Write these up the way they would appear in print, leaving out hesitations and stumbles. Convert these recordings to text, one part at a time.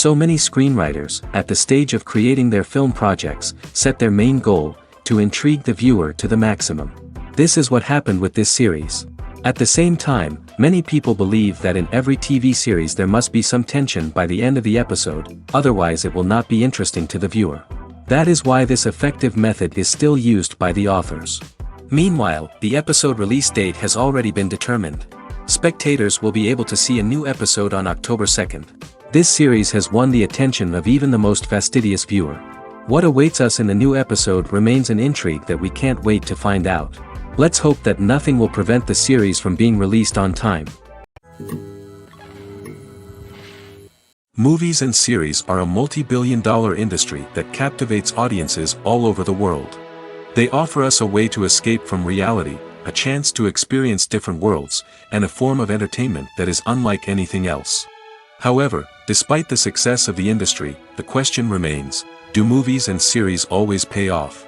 So many screenwriters, at the stage of creating their film projects, set their main goal, to intrigue the viewer to the maximum. This is what happened with this series. At the same time, many people believe that in every TV series there must be some tension by the end of the episode, otherwise it will not be interesting to the viewer. That is why this effective method is still used by the authors. Meanwhile, the episode release date has already been determined. Spectators will be able to see a new episode on October 2nd. This series has won the attention of even the most fastidious viewer. What awaits us in the new episode remains an intrigue that we can't wait to find out. Let's hope that nothing will prevent the series from being released on time. Movies and series are a multi-billion-dollar industry that captivates audiences all over the world. They offer us a way to escape from reality, a chance to experience different worlds, and a form of entertainment that is unlike anything else. However, despite the success of the industry, the question remains, do movies and series always pay off?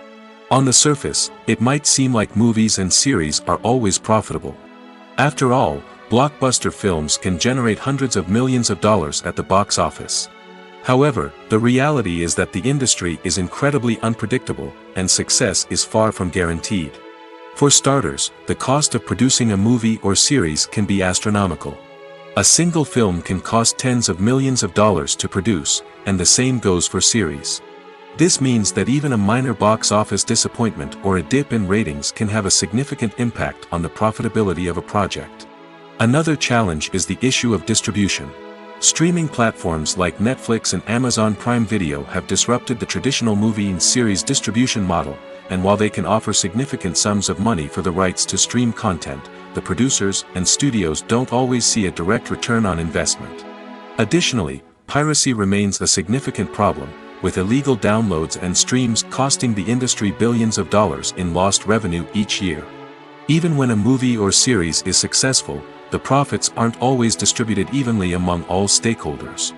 On the surface, it might seem like movies and series are always profitable. After all, blockbuster films can generate hundreds of millions of dollars at the box office. However, the reality is that the industry is incredibly unpredictable, and success is far from guaranteed. For starters, the cost of producing a movie or series can be astronomical. A single film can cost tens of millions of dollars to produce, and the same goes for series. This means that even a minor box office disappointment or a dip in ratings can have a significant impact on the profitability of a project. Another challenge is the issue of distribution. Streaming platforms like Netflix and Amazon Prime Video have disrupted the traditional movie and series distribution model, and while they can offer significant sums of money for the rights to stream content, the producers and studios don't always see a direct return on investment. Additionally, piracy remains a significant problem, with illegal downloads and streams costing the industry billions of dollars in lost revenue each year. Even when a movie or series is successful, the profits aren't always distributed evenly among all stakeholders.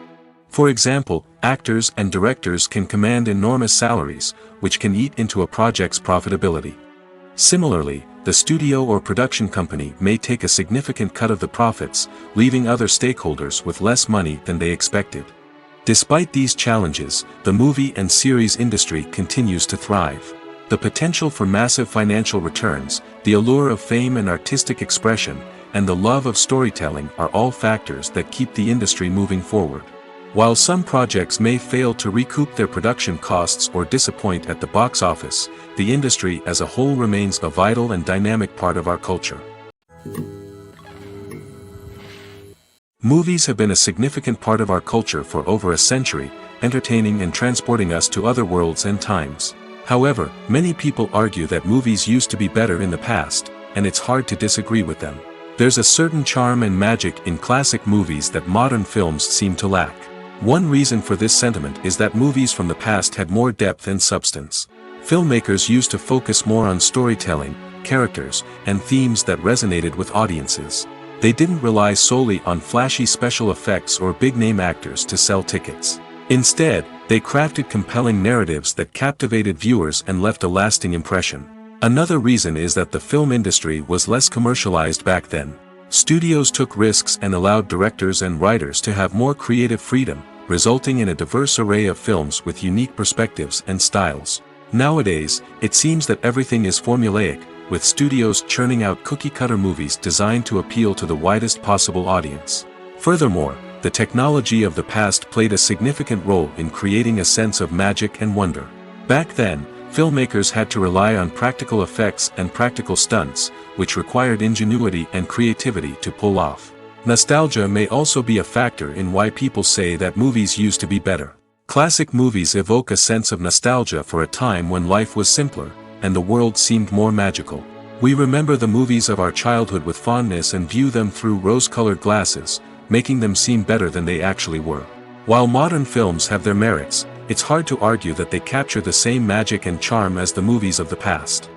For example, actors and directors can command enormous salaries, which can eat into a project's profitability. Similarly, the studio or production company may take a significant cut of the profits, leaving other stakeholders with less money than they expected. Despite these challenges, the movie and series industry continues to thrive. The potential for massive financial returns, the allure of fame and artistic expression, and the love of storytelling are all factors that keep the industry moving forward. While some projects may fail to recoup their production costs or disappoint at the box office, the industry as a whole remains a vital and dynamic part of our culture. Movies have been a significant part of our culture for over a century, entertaining and transporting us to other worlds and times. However, many people argue that movies used to be better in the past, and it's hard to disagree with them. There's a certain charm and magic in classic movies that modern films seem to lack. One reason for this sentiment is that movies from the past had more depth and substance. Filmmakers used to focus more on storytelling, characters, and themes that resonated with audiences. They didn't rely solely on flashy special effects or big-name actors to sell tickets. Instead, they crafted compelling narratives that captivated viewers and left a lasting impression. Another reason is that the film industry was less commercialized back then. Studios took risks and allowed directors and writers to have more creative freedom, resulting in a diverse array of films with unique perspectives and styles. Nowadays, it seems that everything is formulaic, with studios churning out cookie-cutter movies designed to appeal to the widest possible audience. Furthermore, the technology of the past played a significant role in creating a sense of magic and wonder. Back then, filmmakers had to rely on practical effects and practical stunts, which required ingenuity and creativity to pull off. Nostalgia may also be a factor in why people say that movies used to be better. Classic movies evoke a sense of nostalgia for a time when life was simpler, and the world seemed more magical. We remember the movies of our childhood with fondness and view them through rose-colored glasses, making them seem better than they actually were. While modern films have their merits, it's hard to argue that they capture the same magic and charm as the movies of the past.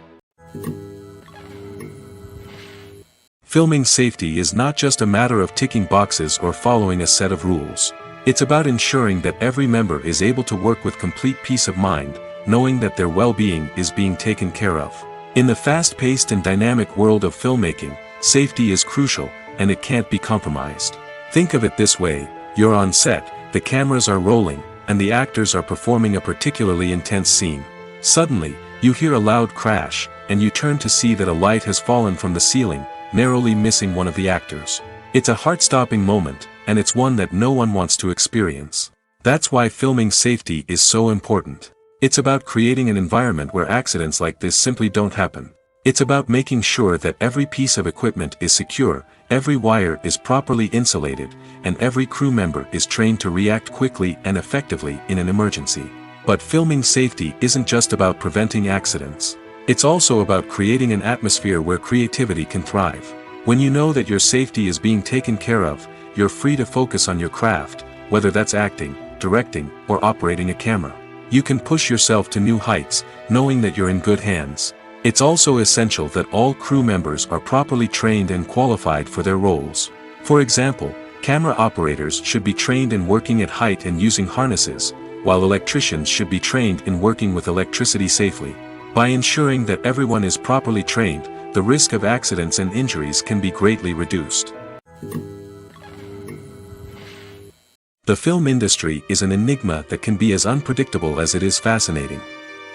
Filming safety is not just a matter of ticking boxes or following a set of rules. It's about ensuring that every member is able to work with complete peace of mind, knowing that their well-being is being taken care of. In the fast-paced and dynamic world of filmmaking, safety is crucial, and it can't be compromised. Think of it this way: you're on set, the cameras are rolling, and the actors are performing a particularly intense scene. Suddenly, you hear a loud crash, and you turn to see that a light has fallen from the ceiling, narrowly missing one of the actors. It's a heart-stopping moment, and it's one that no one wants to experience. That's why filming safety is so important. It's about creating an environment where accidents like this simply don't happen. It's about making sure that every piece of equipment is secure, every wire is properly insulated, and every crew member is trained to react quickly and effectively in an emergency. But filming safety isn't just about preventing accidents. It's also about creating an atmosphere where creativity can thrive. When you know that your safety is being taken care of, you're free to focus on your craft, whether that's acting, directing, or operating a camera. You can push yourself to new heights, knowing that you're in good hands. It's also essential that all crew members are properly trained and qualified for their roles. For example, camera operators should be trained in working at height and using harnesses, while electricians should be trained in working with electricity safely. By ensuring that everyone is properly trained, the risk of accidents and injuries can be greatly reduced. The film industry is an enigma that can be as unpredictable as it is fascinating.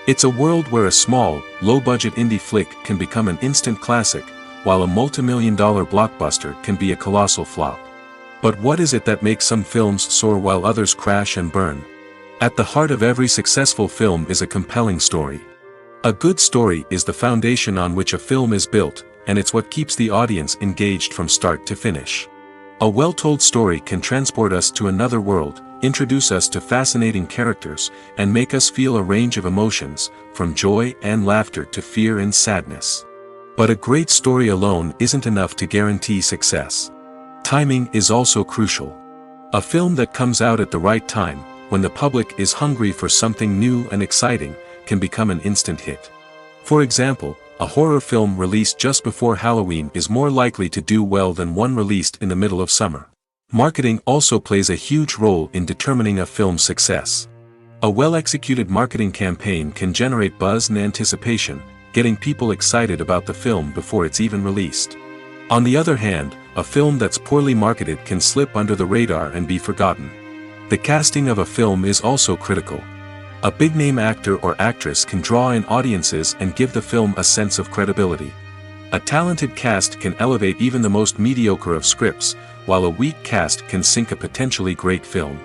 It's a world where a small, low-budget indie flick can become an instant classic, while a multi-million-dollar blockbuster can be a colossal flop. But what is it that makes some films soar while others crash and burn? At the heart of every successful film is a compelling story. A good story is the foundation on which a film is built, and it's what keeps the audience engaged from start to finish. A well-told story can transport us to another world, introduce us to fascinating characters, and make us feel a range of emotions, from joy and laughter to fear and sadness. But a great story alone isn't enough to guarantee success. Timing is also crucial. A film that comes out at the right time, when the public is hungry for something new and exciting, can become an instant hit. For example, a horror film released just before Halloween is more likely to do well than one released in the middle of summer. Marketing also plays a huge role in determining a film's success. A well-executed marketing campaign can generate buzz and anticipation, getting people excited about the film before it's even released. On the other hand, a film that's poorly marketed can slip under the radar and be forgotten. The casting of a film is also critical. A big-name actor or actress can draw in audiences and give the film a sense of credibility. A talented cast can elevate even the most mediocre of scripts, while a weak cast can sink a potentially great film.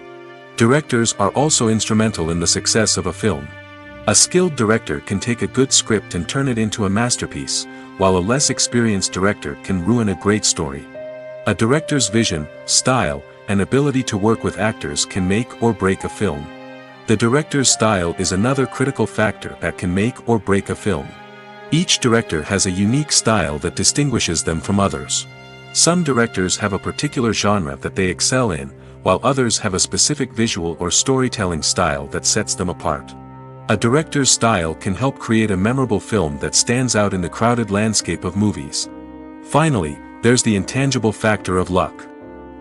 Directors are also instrumental in the success of a film. A skilled director can take a good script and turn it into a masterpiece, while a less experienced director can ruin a great story. A director's vision, style, and ability to work with actors can make or break a film. The director's style is another critical factor that can make or break a film. Each director has a unique style that distinguishes them from others. Some directors have a particular genre that they excel in, while others have a specific visual or storytelling style that sets them apart. A director's style can help create a memorable film that stands out in the crowded landscape of movies. Finally, there's the intangible factor of luck.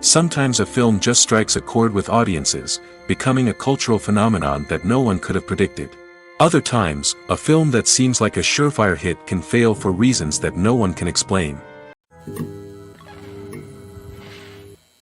Sometimes a film just strikes a chord with audiences, becoming a cultural phenomenon that no one could have predicted. Other times, a film that seems like a surefire hit can fail for reasons that no one can explain.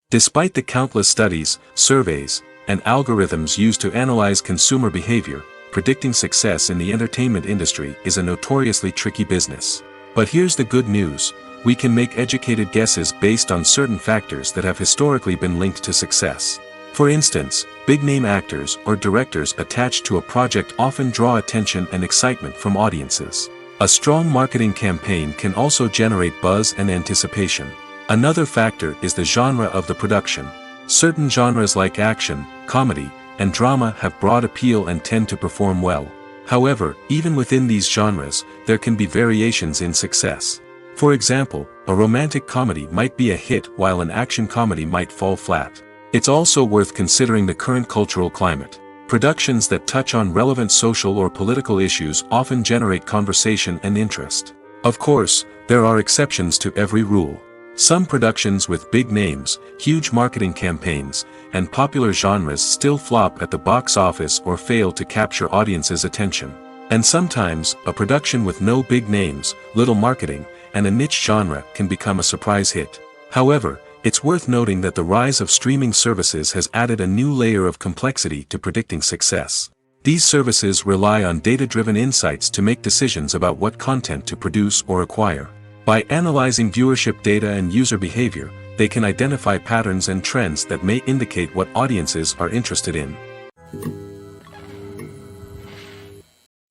Despite the countless studies, surveys, and algorithms used to analyze consumer behavior, predicting success in the entertainment industry is a notoriously tricky business. But here's the good news: we can make educated guesses based on certain factors that have historically been linked to success. For instance, big-name actors or directors attached to a project often draw attention and excitement from audiences. A strong marketing campaign can also generate buzz and anticipation. Another factor is the genre of the production. Certain genres like action, comedy, and drama have broad appeal and tend to perform well. However, even within these genres, there can be variations in success. For example, a romantic comedy might be a hit while an action comedy might fall flat. It's also worth considering the current cultural climate. Productions that touch on relevant social or political issues often generate conversation and interest. Of course, there are exceptions to every rule. Some productions with big names, huge marketing campaigns, and popular genres still flop at the box office or fail to capture audiences' attention. And sometimes, a production with no big names, little marketing, and a niche genre can become a surprise hit. However, It's worth noting that the rise of streaming services has added a new layer of complexity to predicting success. These services rely on data-driven insights to make decisions about what content to produce or acquire. By analyzing viewership data and user behavior, they can identify patterns and trends that may indicate what audiences are interested in.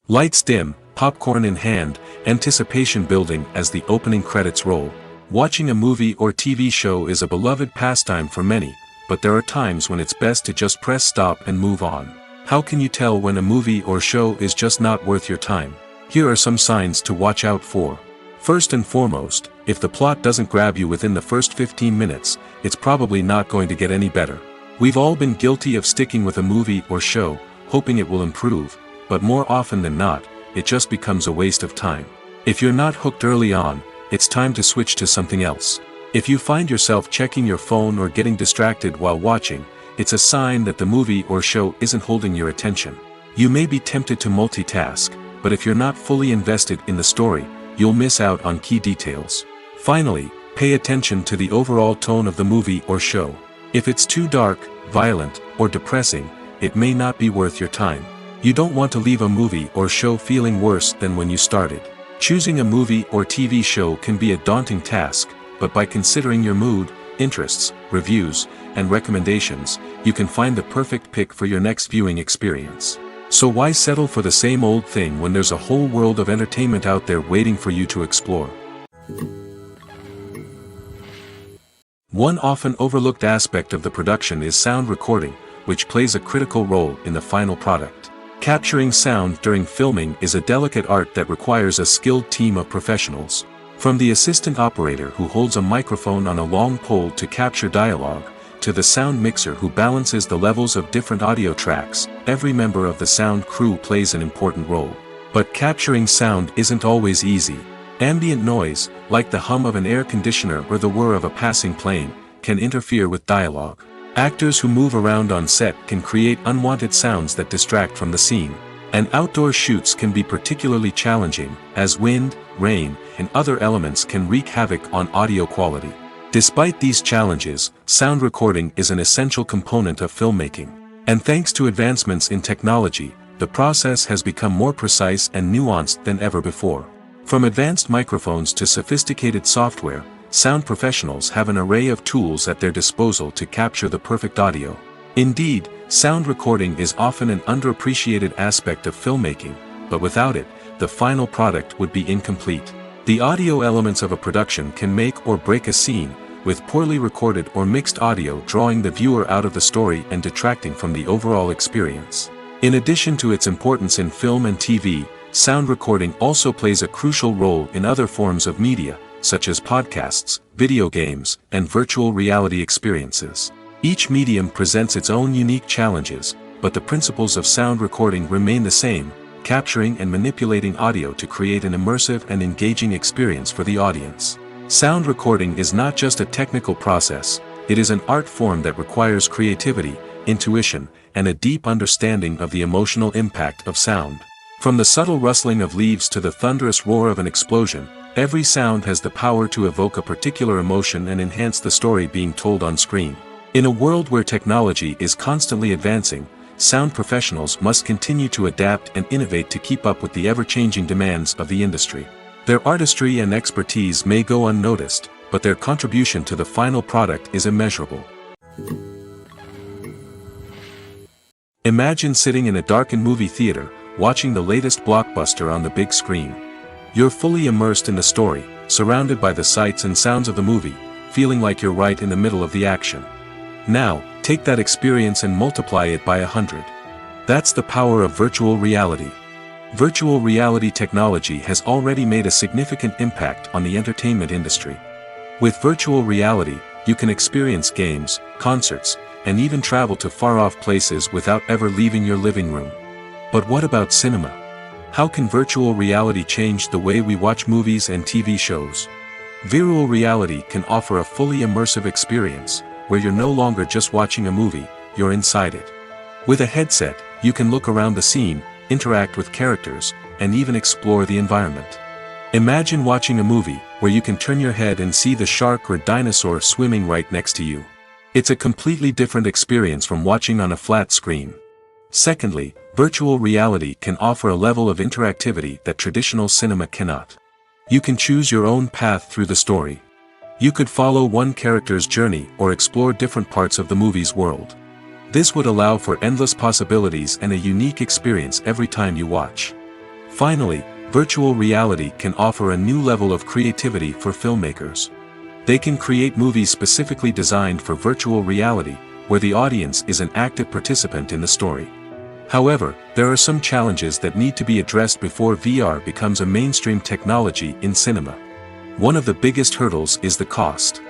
Lights dim, popcorn in hand, anticipation building as the opening credits roll. Watching a movie or TV show is a beloved pastime for many, but there are times when it's best to just press stop and move on. How can you tell when a movie or show is just not worth your time? Here are some signs to watch out for. First and foremost, if the plot doesn't grab you within the first 15 minutes, it's probably not going to get any better. We've all been guilty of sticking with a movie or show, hoping it will improve, but more often than not, it just becomes a waste of time. If you're not hooked early on, it's time to switch to something else. If you find yourself checking your phone or getting distracted while watching, it's a sign that the movie or show isn't holding your attention. You may be tempted to multitask, but if you're not fully invested in the story, you'll miss out on key details. Finally, pay attention to the overall tone of the movie or show. If it's too dark, violent, or depressing, it may not be worth your time. You don't want to leave a movie or show feeling worse than when you started. Choosing a movie or TV show can be a daunting task, but by considering your mood, interests, reviews, and recommendations, you can find the perfect pick for your next viewing experience. So why settle for the same old thing when there's a whole world of entertainment out there waiting for you to explore? One often overlooked aspect of the production is sound recording, which plays a critical role in the final product. Capturing sound during filming is a delicate art that requires a skilled team of professionals. From the assistant operator who holds a microphone on a long pole to capture dialogue, to the sound mixer who balances the levels of different audio tracks, every member of the sound crew plays an important role. But capturing sound isn't always easy. Ambient noise, like the hum of an air conditioner or the whir of a passing plane, can interfere with dialogue. Actors who move around on set can create unwanted sounds that distract from the scene. And outdoor shoots can be particularly challenging, as wind, rain, and other elements can wreak havoc on audio quality. Despite these challenges, sound recording is an essential component of filmmaking. And thanks to advancements in technology, the process has become more precise and nuanced than ever before. From advanced microphones to sophisticated software, sound professionals have an array of tools at their disposal to capture the perfect audio. Indeed, sound recording is often an underappreciated aspect of filmmaking, but without it, the final product would be incomplete. The audio elements of a production can make or break a scene, with poorly recorded or mixed audio drawing the viewer out of the story and detracting from the overall experience. In addition to its importance in film and TV, sound recording also plays a crucial role in other forms of media, such as podcasts, video games, and virtual reality experiences. Each medium presents its own unique challenges, but the principles of sound recording remain the same, capturing and manipulating audio to create an immersive and engaging experience for the audience. Sound recording is not just a technical process, it is an art form that requires creativity, intuition, and a deep understanding of the emotional impact of sound. From the subtle rustling of leaves to the thunderous roar of an explosion, every sound has the power to evoke a particular emotion and enhance the story being told on screen. In a world where technology is constantly advancing, sound professionals must continue to adapt and innovate to keep up with the ever-changing demands of the industry. Their artistry and expertise may go unnoticed, but their contribution to the final product is immeasurable. Imagine sitting in a darkened movie theater, watching the latest blockbuster on the big screen. You're fully immersed in the story, surrounded by the sights and sounds of the movie, feeling like you're right in the middle of the action. Now, take that experience and multiply it by 100. That's the power of virtual reality. Virtual reality technology has already made a significant impact on the entertainment industry. With virtual reality, you can experience games, concerts, and even travel to far-off places without ever leaving your living room. But what about cinema? How can virtual reality change the way we watch movies and TV shows? Virtual reality can offer a fully immersive experience, where you're no longer just watching a movie, you're inside it. With a headset, you can look around the scene, interact with characters, and even explore the environment. Imagine watching a movie where you can turn your head and see the shark or dinosaur swimming right next to you. It's a completely different experience from watching on a flat screen. Secondly, virtual reality can offer a level of interactivity that traditional cinema cannot. You can choose your own path through the story. You could follow one character's journey or explore different parts of the movie's world. This would allow for endless possibilities and a unique experience every time you watch. Finally, virtual reality can offer a new level of creativity for filmmakers. They can create movies specifically designed for virtual reality, where the audience is an active participant in the story. However, there are some challenges that need to be addressed before VR becomes a mainstream technology in cinema. One of the biggest hurdles is the cost.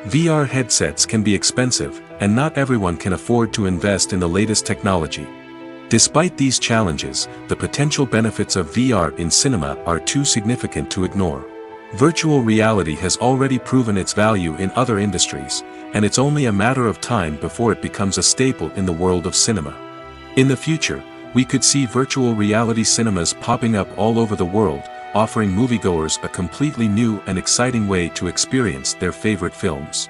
VR headsets can be expensive, and not everyone can afford to invest in the latest technology. Despite these challenges, the potential benefits of VR in cinema are too significant to ignore. Virtual reality has already proven its value in other industries, and it's only a matter of time before it becomes a staple in the world of cinema. In the future, we could see virtual reality cinemas popping up all over the world, offering moviegoers a completely new and exciting way to experience their favorite films.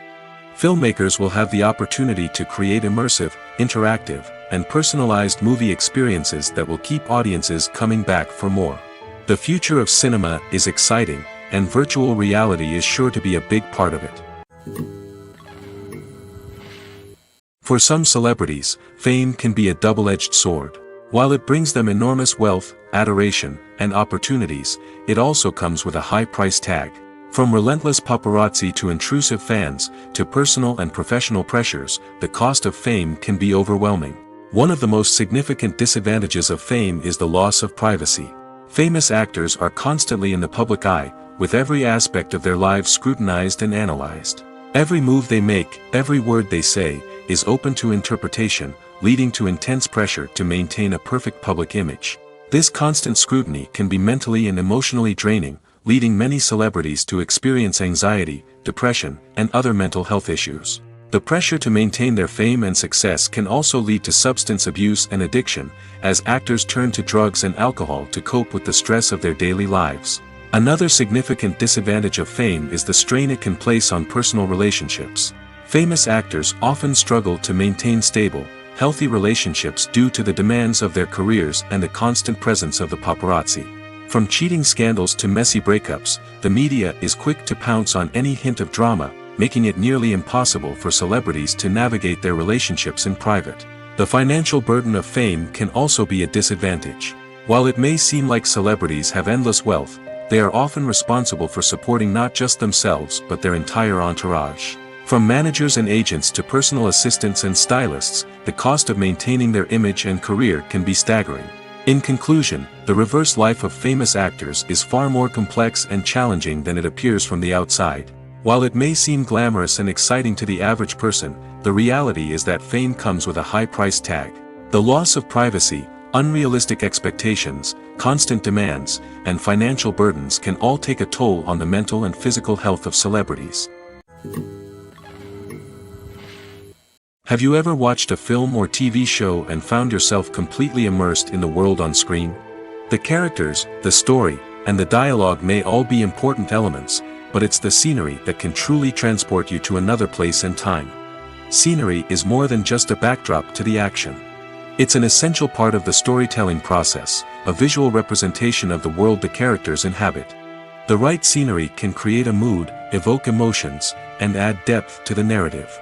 Filmmakers will have the opportunity to create immersive, interactive, and personalized movie experiences that will keep audiences coming back for more. The future of cinema is exciting, and virtual reality is sure to be a big part of it. For some celebrities, fame can be a double-edged sword. While it brings them enormous wealth, adoration, and opportunities, it also comes with a high price tag. From relentless paparazzi to intrusive fans, to personal and professional pressures, the cost of fame can be overwhelming. One of the most significant disadvantages of fame is the loss of privacy. Famous actors are constantly in the public eye, with every aspect of their lives scrutinized and analyzed. Every move they make, every word they say, is open to interpretation, leading to intense pressure to maintain a perfect public image. This constant scrutiny can be mentally and emotionally draining, leading many celebrities to experience anxiety, depression, and other mental health issues. The pressure to maintain their fame and success can also lead to substance abuse and addiction, as actors turn to drugs and alcohol to cope with the stress of their daily lives. Another significant disadvantage of fame is the strain it can place on personal relationships. Famous actors often struggle to maintain stable, healthy relationships due to the demands of their careers and the constant presence of the paparazzi. From cheating scandals to messy breakups, the media is quick to pounce on any hint of drama, making it nearly impossible for celebrities to navigate their relationships in private. The financial burden of fame can also be a disadvantage. While it may seem like celebrities have endless wealth, they are often responsible for supporting not just themselves but their entire entourage. From managers and agents to personal assistants and stylists, the cost of maintaining their image and career can be staggering. In conclusion, the reverse life of famous actors is far more complex and challenging than it appears from the outside. While it may seem glamorous and exciting to the average person, the reality is that fame comes with a high price tag. The loss of privacy, unrealistic expectations, constant demands, and financial burdens can all take a toll on the mental and physical health of celebrities. Have you ever watched a film or TV show and found yourself completely immersed in the world on screen? The characters, the story, and the dialogue may all be important elements, but it's the scenery that can truly transport you to another place and time. Scenery is more than just a backdrop to the action. It's an essential part of the storytelling process, a visual representation of the world the characters inhabit. The right scenery can create a mood, evoke emotions, and add depth to the narrative.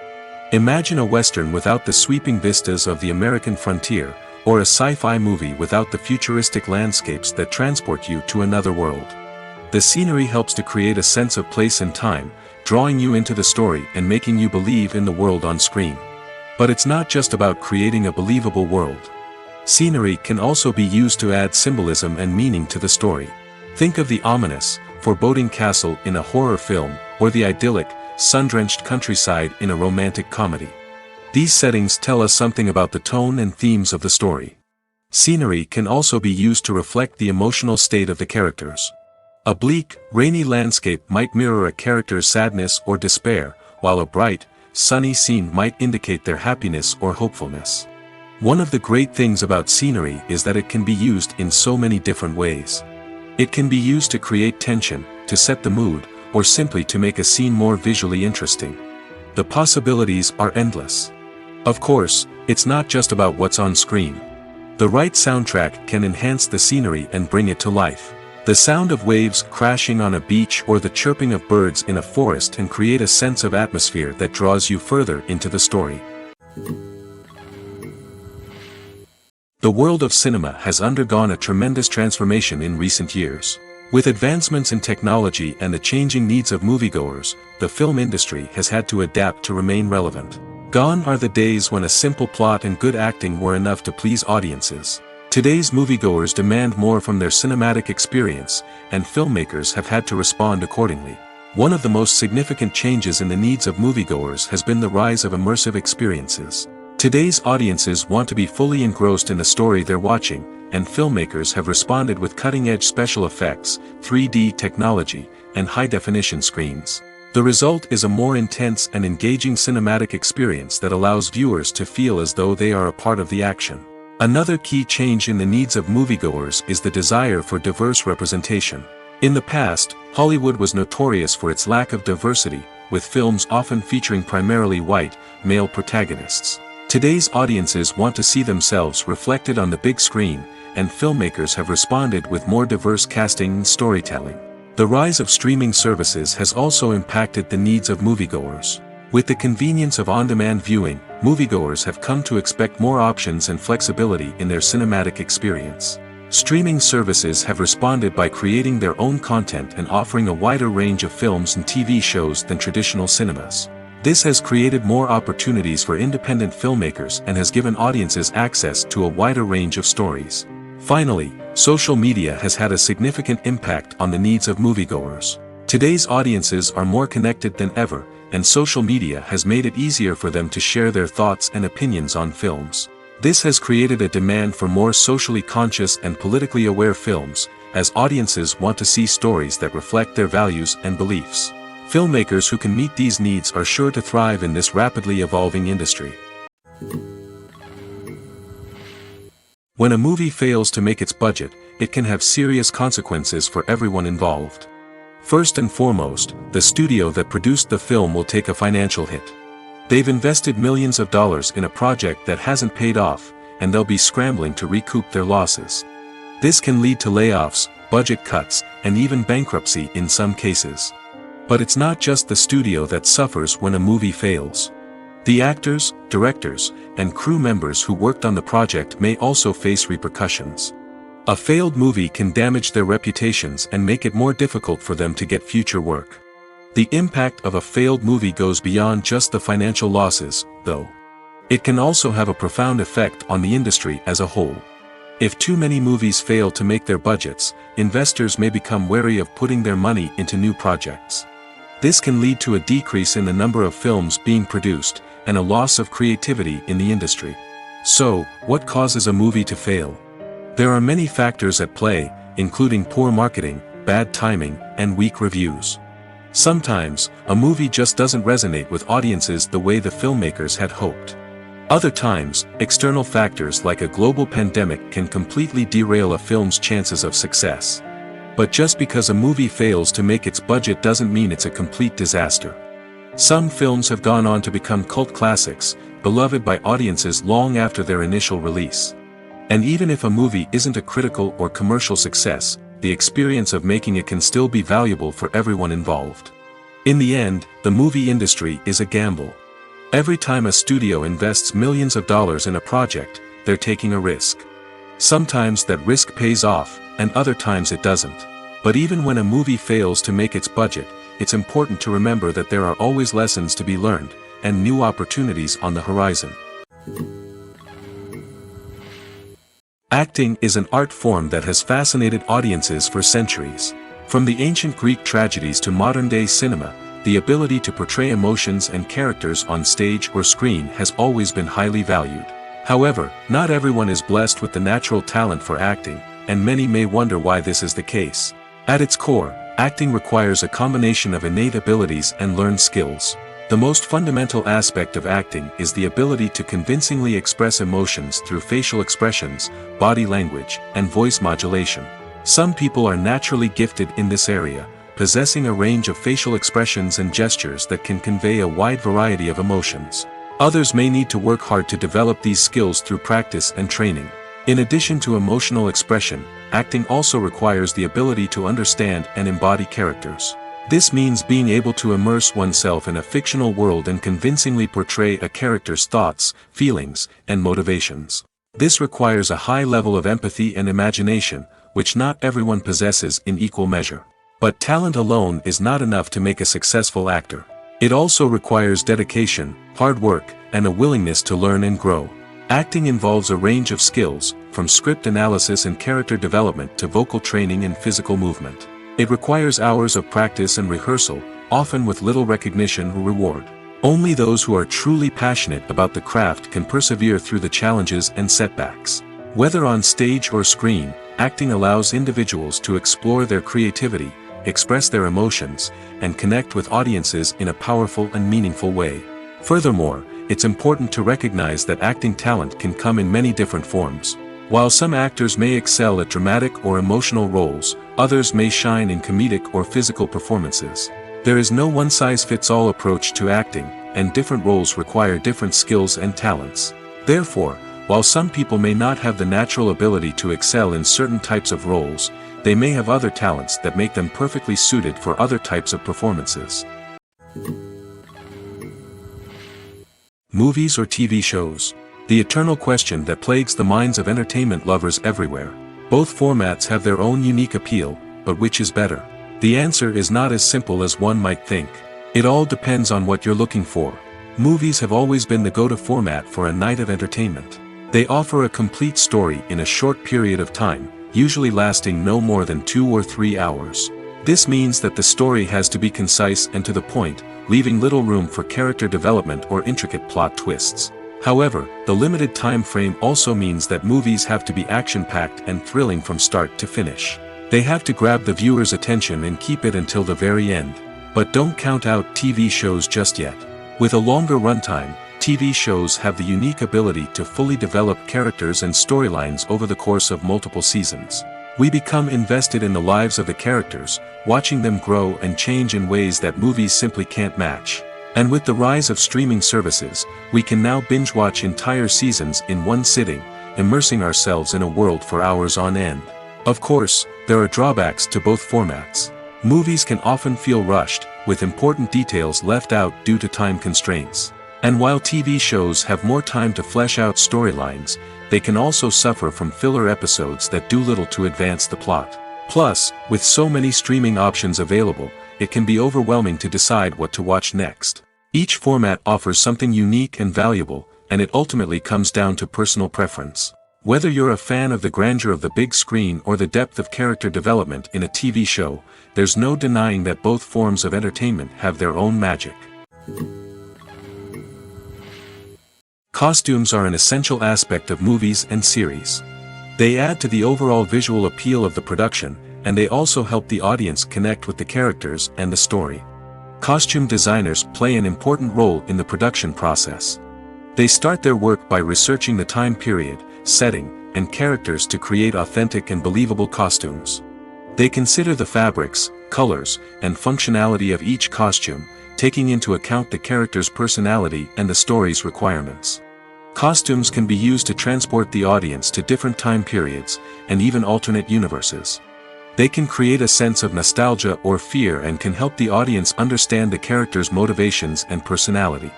Imagine a Western without the sweeping vistas of the American frontier, or a sci-fi movie without the futuristic landscapes that transport you to another world. The scenery helps to create a sense of place and time, drawing you into the story and making you believe in the world on screen. But it's not just about creating a believable world. Scenery can also be used to add symbolism and meaning to the story. Think of the ominous, foreboding castle in a horror film, or the idyllic, sun-drenched countryside in a romantic comedy. These settings tell us something about the tone and themes of the story. Scenery can also be used to reflect the emotional state of the characters. A bleak, rainy landscape might mirror a character's sadness or despair, while a bright, sunny scene might indicate their happiness or hopefulness. One of the great things about scenery is that it can be used in so many different ways. It can be used to create tension, to set the mood, or simply to make a scene more visually interesting. The possibilities are endless. Of course, it's not just about what's on screen. The right soundtrack can enhance the scenery and bring it to life. The sound of waves crashing on a beach or the chirping of birds in a forest can create a sense of atmosphere that draws you further into the story. The world of cinema has undergone a tremendous transformation in recent years. With advancements in technology and the changing needs of moviegoers, the film industry has had to adapt to remain relevant. Gone are the days when a simple plot and good acting were enough to please audiences. Today's moviegoers demand more from their cinematic experience, and filmmakers have had to respond accordingly. One of the most significant changes in the needs of moviegoers has been the rise of immersive experiences. Today's audiences want to be fully engrossed in the story they're watching, and filmmakers have responded with cutting-edge special effects, 3D technology, and high-definition screens. The result is a more intense and engaging cinematic experience that allows viewers to feel as though they are a part of the action. Another key change in the needs of moviegoers is the desire for diverse representation. In the past, Hollywood was notorious for its lack of diversity, with films often featuring primarily white, male protagonists. Today's audiences want to see themselves reflected on the big screen, and filmmakers have responded with more diverse casting and storytelling. The rise of streaming services has also impacted the needs of moviegoers. With the convenience of on-demand viewing, moviegoers have come to expect more options and flexibility in their cinematic experience. Streaming services have responded by creating their own content and offering a wider range of films and TV shows than traditional cinemas. This has created more opportunities for independent filmmakers and has given audiences access to a wider range of stories. Finally, social media has had a significant impact on the needs of moviegoers. Today's audiences are more connected than ever, and social media has made it easier for them to share their thoughts and opinions on films. This has created a demand for more socially conscious and politically aware films, as audiences want to see stories that reflect their values and beliefs. Filmmakers who can meet these needs are sure to thrive in this rapidly evolving industry. When a movie fails to make its budget, it can have serious consequences for everyone involved. First and foremost, the studio that produced the film will take a financial hit. They've invested millions of dollars in a project that hasn't paid off, and they'll be scrambling to recoup their losses. This can lead to layoffs, budget cuts, and even bankruptcy in some cases. But it's not just the studio that suffers when a movie fails. The actors, directors, and crew members who worked on the project may also face repercussions. A failed movie can damage their reputations and make it more difficult for them to get future work. The impact of a failed movie goes beyond just the financial losses, though. It can also have a profound effect on the industry as a whole. If too many movies fail to make their budgets, investors may become wary of putting their money into new projects. This can lead to a decrease in the number of films being produced, and a loss of creativity in the industry. So, what causes a movie to fail? There are many factors at play, including poor marketing, bad timing, and weak reviews. Sometimes, a movie just doesn't resonate with audiences the way the filmmakers had hoped. Other times, external factors like a global pandemic can completely derail a film's chances of success. But just because a movie fails to make its budget doesn't mean it's a complete disaster. Some films have gone on to become cult classics, beloved by audiences long after their initial release. And even if a movie isn't a critical or commercial success, the experience of making it can still be valuable for everyone involved. In the end, the movie industry is a gamble. Every time a studio invests millions of dollars in a project, they're taking a risk. Sometimes that risk pays off, and other times it doesn't. But even when a movie fails to make its budget, it's important to remember that there are always lessons to be learned, and new opportunities on the horizon. Acting is an art form that has fascinated audiences for centuries. From the ancient Greek tragedies to modern-day cinema, the ability to portray emotions and characters on stage or screen has always been highly valued. However, not everyone is blessed with the natural talent for acting, and many may wonder why this is the case. At its core, acting requires a combination of innate abilities and learned skills. The most fundamental aspect of acting is the ability to convincingly express emotions through facial expressions, body language, and voice modulation. Some people are naturally gifted in this area, possessing a range of facial expressions and gestures that can convey a wide variety of emotions. Others may need to work hard to develop these skills through practice and training. In addition to emotional expression, acting also requires the ability to understand and embody characters. This means being able to immerse oneself in a fictional world and convincingly portray a character's thoughts, feelings, and motivations. This requires a high level of empathy and imagination, which not everyone possesses in equal measure. But talent alone is not enough to make a successful actor. It also requires dedication, hard work, and a willingness to learn and grow. Acting involves a range of skills, from script analysis and character development to vocal training and physical movement. It requires hours of practice and rehearsal, often with little recognition or reward. Only those who are truly passionate about the craft can persevere through the challenges and setbacks. Whether on stage or screen, acting allows individuals to explore their creativity, express their emotions, and connect with audiences in a powerful and meaningful way. Furthermore, it's important to recognize that acting talent can come in many different forms. While some actors may excel at dramatic or emotional roles, others may shine in comedic or physical performances. There is no one-size-fits-all approach to acting, and different roles require different skills and talents. Therefore, while some people may not have the natural ability to excel in certain types of roles, they may have other talents that make them perfectly suited for other types of performances. Movies or TV shows? The eternal question that plagues the minds of entertainment lovers everywhere. Both formats have their own unique appeal, but which is better? The answer is not as simple as one might think. It all depends on what you're looking for. Movies have always been the go-to format for a night of entertainment. They offer a complete story in a short period of time, usually lasting no more than 2 or 3 hours. This means that the story has to be concise and to the point, leaving little room for character development or intricate plot twists. However, the limited time frame also means that movies have to be action-packed and thrilling from start to finish. They have to grab the viewer's attention and keep it until the very end. But don't count out TV shows just yet. With a longer runtime, TV shows have the unique ability to fully develop characters and storylines over the course of multiple seasons. We become invested in the lives of the characters, watching them grow and change in ways that movies simply can't match. And with the rise of streaming services, we can now binge-watch entire seasons in one sitting, immersing ourselves in a world for hours on end. Of course, there are drawbacks to both formats. Movies can often feel rushed, with important details left out due to time constraints. And while TV shows have more time to flesh out storylines, they can also suffer from filler episodes that do little to advance the plot. Plus, with so many streaming options available, it can be overwhelming to decide what to watch next. Each format offers something unique and valuable, and it ultimately comes down to personal preference. Whether you're a fan of the grandeur of the big screen or the depth of character development in a TV show, there's no denying that both forms of entertainment have their own magic. Costumes are an essential aspect of movies and series. They add to the overall visual appeal of the production, and they also help the audience connect with the characters and the story. Costume designers play an important role in the production process. They start their work by researching the time period, setting, and characters to create authentic and believable costumes. They consider the fabrics, colors, and functionality of each costume, taking into account the character's personality and the story's requirements. Costumes can be used to transport the audience to different time periods, and even alternate universes. They can create a sense of nostalgia or fear and can help the audience understand the character's motivations and personality.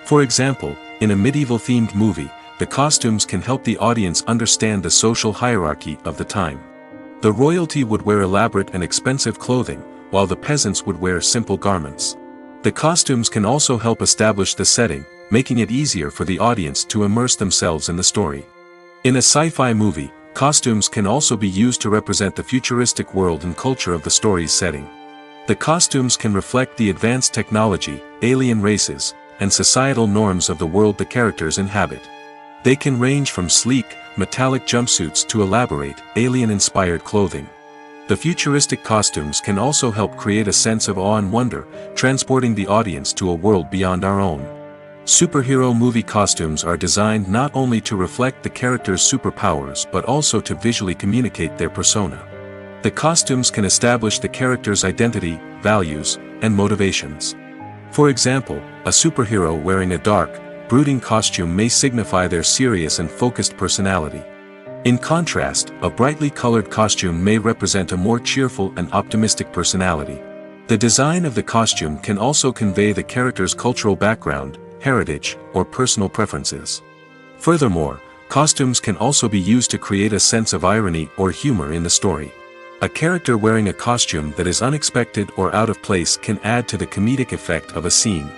For example, in a medieval-themed movie, the costumes can help the audience understand the social hierarchy of the time. The royalty would wear elaborate and expensive clothing, while the peasants would wear simple garments. The costumes can also help establish the setting, making it easier for the audience to immerse themselves in the story. In a sci-fi movie, costumes can also be used to represent the futuristic world and culture of the story's setting. The costumes can reflect the advanced technology, alien races, and societal norms of the world the characters inhabit. They can range from sleek, metallic jumpsuits to elaborate, alien-inspired clothing. The futuristic costumes can also help create a sense of awe and wonder, transporting the audience to a world beyond our own. Superhero movie costumes are designed not only to reflect the character's superpowers but also to visually communicate their persona. The costumes can establish the character's identity, values, and motivations. For example, a superhero wearing a dark, brooding costume may signify their serious and focused personality. In contrast, a brightly colored costume may represent a more cheerful and optimistic personality. The design of the costume can also convey the character's cultural background, heritage, or personal preferences. Furthermore, costumes can also be used to create a sense of irony or humor in the story. A character wearing a costume that is unexpected or out of place can add to the comedic effect of a scene.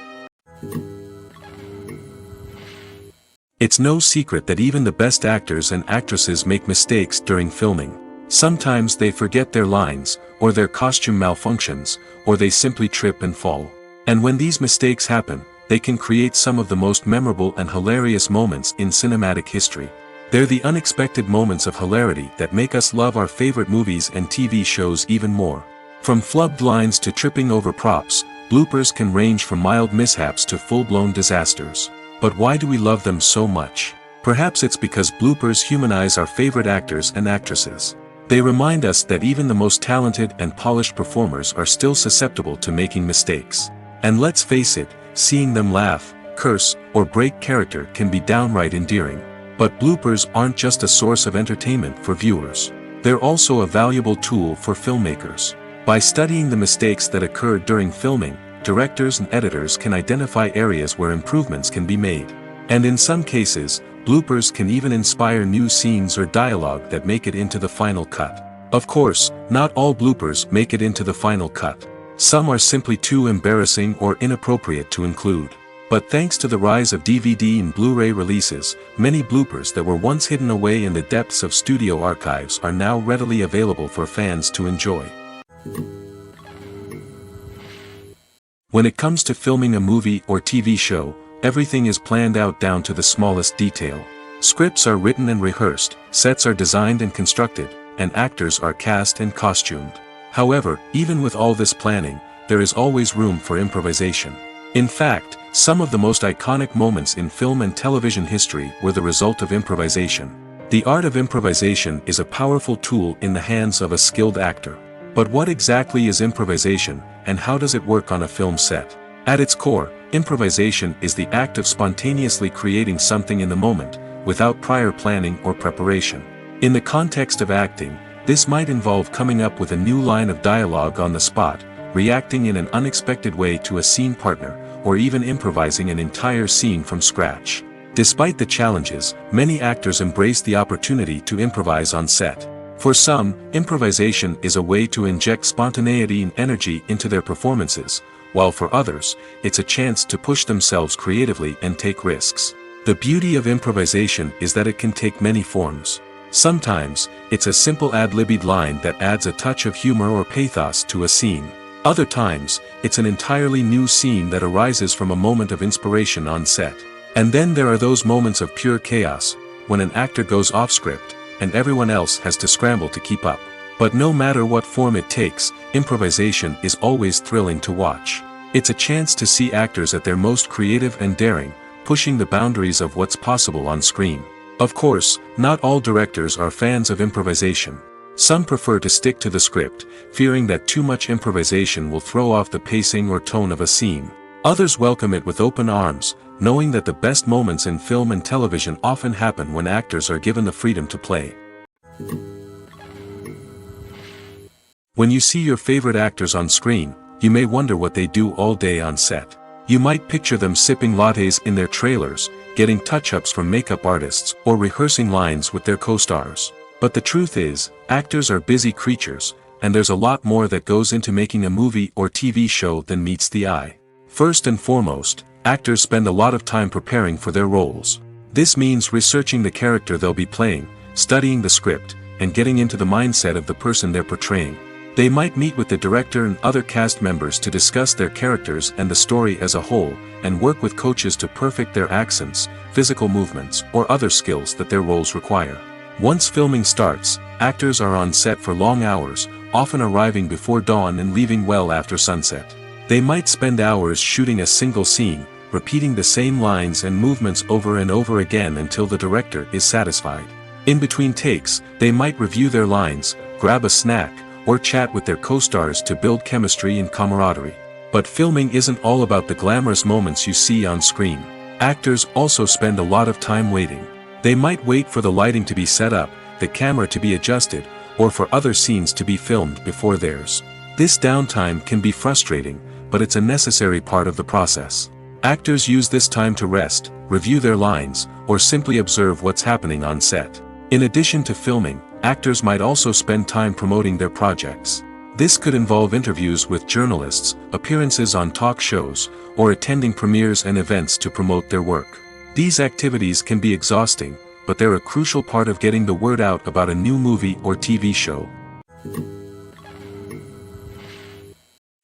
It's no secret that even the best actors and actresses make mistakes during filming. Sometimes they forget their lines, or their costume malfunctions, or they simply trip and fall. And when these mistakes happen, they can create some of the most memorable and hilarious moments in cinematic history. They're the unexpected moments of hilarity that make us love our favorite movies and TV shows even more. From flubbed lines to tripping over props, bloopers can range from mild mishaps to full-blown disasters. But why do we love them so much? Perhaps it's because bloopers humanize our favorite actors and actresses. They remind us that even the most talented and polished performers are still susceptible to making mistakes. And let's face it, seeing them laugh, curse, or break character can be downright endearing. But bloopers aren't just a source of entertainment for viewers. They're also a valuable tool for filmmakers. By studying the mistakes that occurred during filming, directors and editors can identify areas where improvements can be made. And in some cases, bloopers can even inspire new scenes or dialogue that make it into the final cut. Of course, not all bloopers make it into the final cut. Some are simply too embarrassing or inappropriate to include. But thanks to the rise of DVD and Blu-ray releases, many bloopers that were once hidden away in the depths of studio archives are now readily available for fans to enjoy. When it comes to filming a movie or TV show, everything is planned out down to the smallest detail. Scripts are written and rehearsed, sets are designed and constructed, and actors are cast and costumed. However, even with all this planning, there is always room for improvisation. In fact, some of the most iconic moments in film and television history were the result of improvisation. The art of improvisation is a powerful tool in the hands of a skilled actor. But what exactly is improvisation, and how does it work on a film set? At its core, improvisation is the act of spontaneously creating something in the moment, without prior planning or preparation. In the context of acting, this might involve coming up with a new line of dialogue on the spot, reacting in an unexpected way to a scene partner, or even improvising an entire scene from scratch. Despite the challenges, many actors embrace the opportunity to improvise on set. For some, improvisation is a way to inject spontaneity and energy into their performances, while for others, it's a chance to push themselves creatively and take risks. The beauty of improvisation is that it can take many forms. Sometimes, it's a simple ad-libbed line that adds a touch of humor or pathos to a scene. Other times, it's an entirely new scene that arises from a moment of inspiration on set. And then there are those moments of pure chaos, when an actor goes off script, and everyone else has to scramble to keep up. But no matter what form it takes, improvisation is always thrilling to watch. It's a chance to see actors at their most creative and daring, pushing the boundaries of what's possible on screen. Of course, not all directors are fans of improvisation. Some prefer to stick to the script, fearing that too much improvisation will throw off the pacing or tone of a scene. Others welcome it with open arms, knowing that the best moments in film and television often happen when actors are given the freedom to play. When you see your favorite actors on screen, you may wonder what they do all day on set. You might picture them sipping lattes in their trailers, getting touch-ups from makeup artists, or rehearsing lines with their co-stars. But the truth is, actors are busy creatures, and there's a lot more that goes into making a movie or TV show than meets the eye. First and foremost, actors spend a lot of time preparing for their roles. This means researching the character they'll be playing, studying the script, and getting into the mindset of the person they're portraying. They might meet with the director and other cast members to discuss their characters and the story as a whole, and work with coaches to perfect their accents, physical movements, or other skills that their roles require. Once filming starts, actors are on set for long hours, often arriving before dawn and leaving well after sunset. They might spend hours shooting a single scene, repeating the same lines and movements over and over again until the director is satisfied. In between takes, they might review their lines, grab a snack, or chat with their co-stars to build chemistry and camaraderie. But filming isn't all about the glamorous moments you see on screen. Actors also spend a lot of time waiting. They might wait for the lighting to be set up, the camera to be adjusted, or for other scenes to be filmed before theirs. This downtime can be frustrating, but it's a necessary part of the process. Actors use this time to rest, review their lines, or simply observe what's happening on set. In addition to filming, actors might also spend time promoting their projects. This could involve interviews with journalists, appearances on talk shows, or attending premieres and events to promote their work. These activities can be exhausting, but they're a crucial part of getting the word out about a new movie or TV show.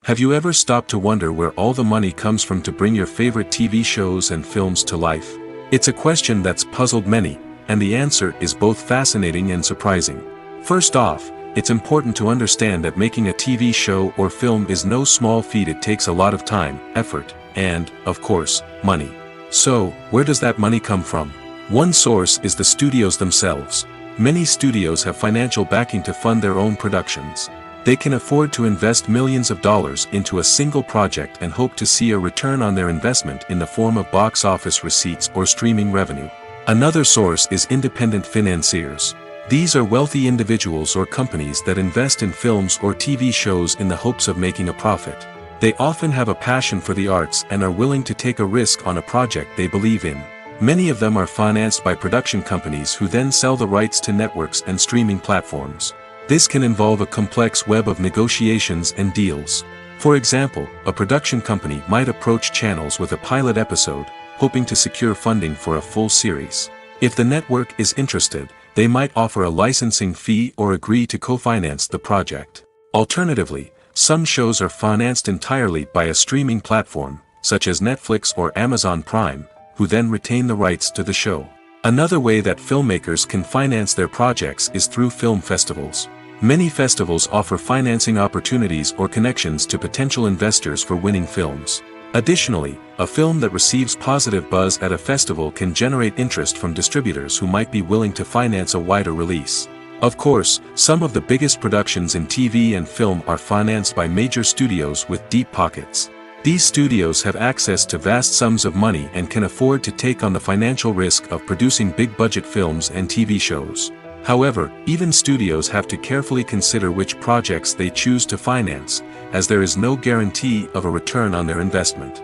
Have you ever stopped to wonder where all the money comes from to bring your favorite TV shows and films to life? It's a question that's puzzled many, and the answer is both fascinating and surprising. First off, it's important to understand that making a TV show or film is no small feat. It takes a lot of time, effort, and, of course, money. So, where does that money come from? One source is the studios themselves. Many studios have financial backing to fund their own productions. They can afford to invest millions of dollars into a single project and hope to see a return on their investment in the form of box office receipts or streaming revenue. Another source is independent financiers. These are wealthy individuals or companies that invest in films or TV shows in the hopes of making a profit. They often have a passion for the arts and are willing to take a risk on a project they believe in. Many of them are financed by production companies who then sell the rights to networks and streaming platforms. This can involve a complex web of negotiations and deals. For example, a production company might approach channels with a pilot episode, hoping to secure funding for a full series. If the network is interested, they might offer a licensing fee or agree to co-finance the project. Alternatively, some shows are financed entirely by a streaming platform, such as Netflix or Amazon Prime, who then retain the rights to the show. Another way that filmmakers can finance their projects is through film festivals. Many festivals offer financing opportunities or connections to potential investors for winning films. Additionally, a film that receives positive buzz at a festival can generate interest from distributors who might be willing to finance a wider release. Of course, some of the biggest productions in TV and film are financed by major studios with deep pockets. These studios have access to vast sums of money and can afford to take on the financial risk of producing big-budget films and TV shows. However, even studios have to carefully consider which projects they choose to finance, as there is no guarantee of a return on their investment.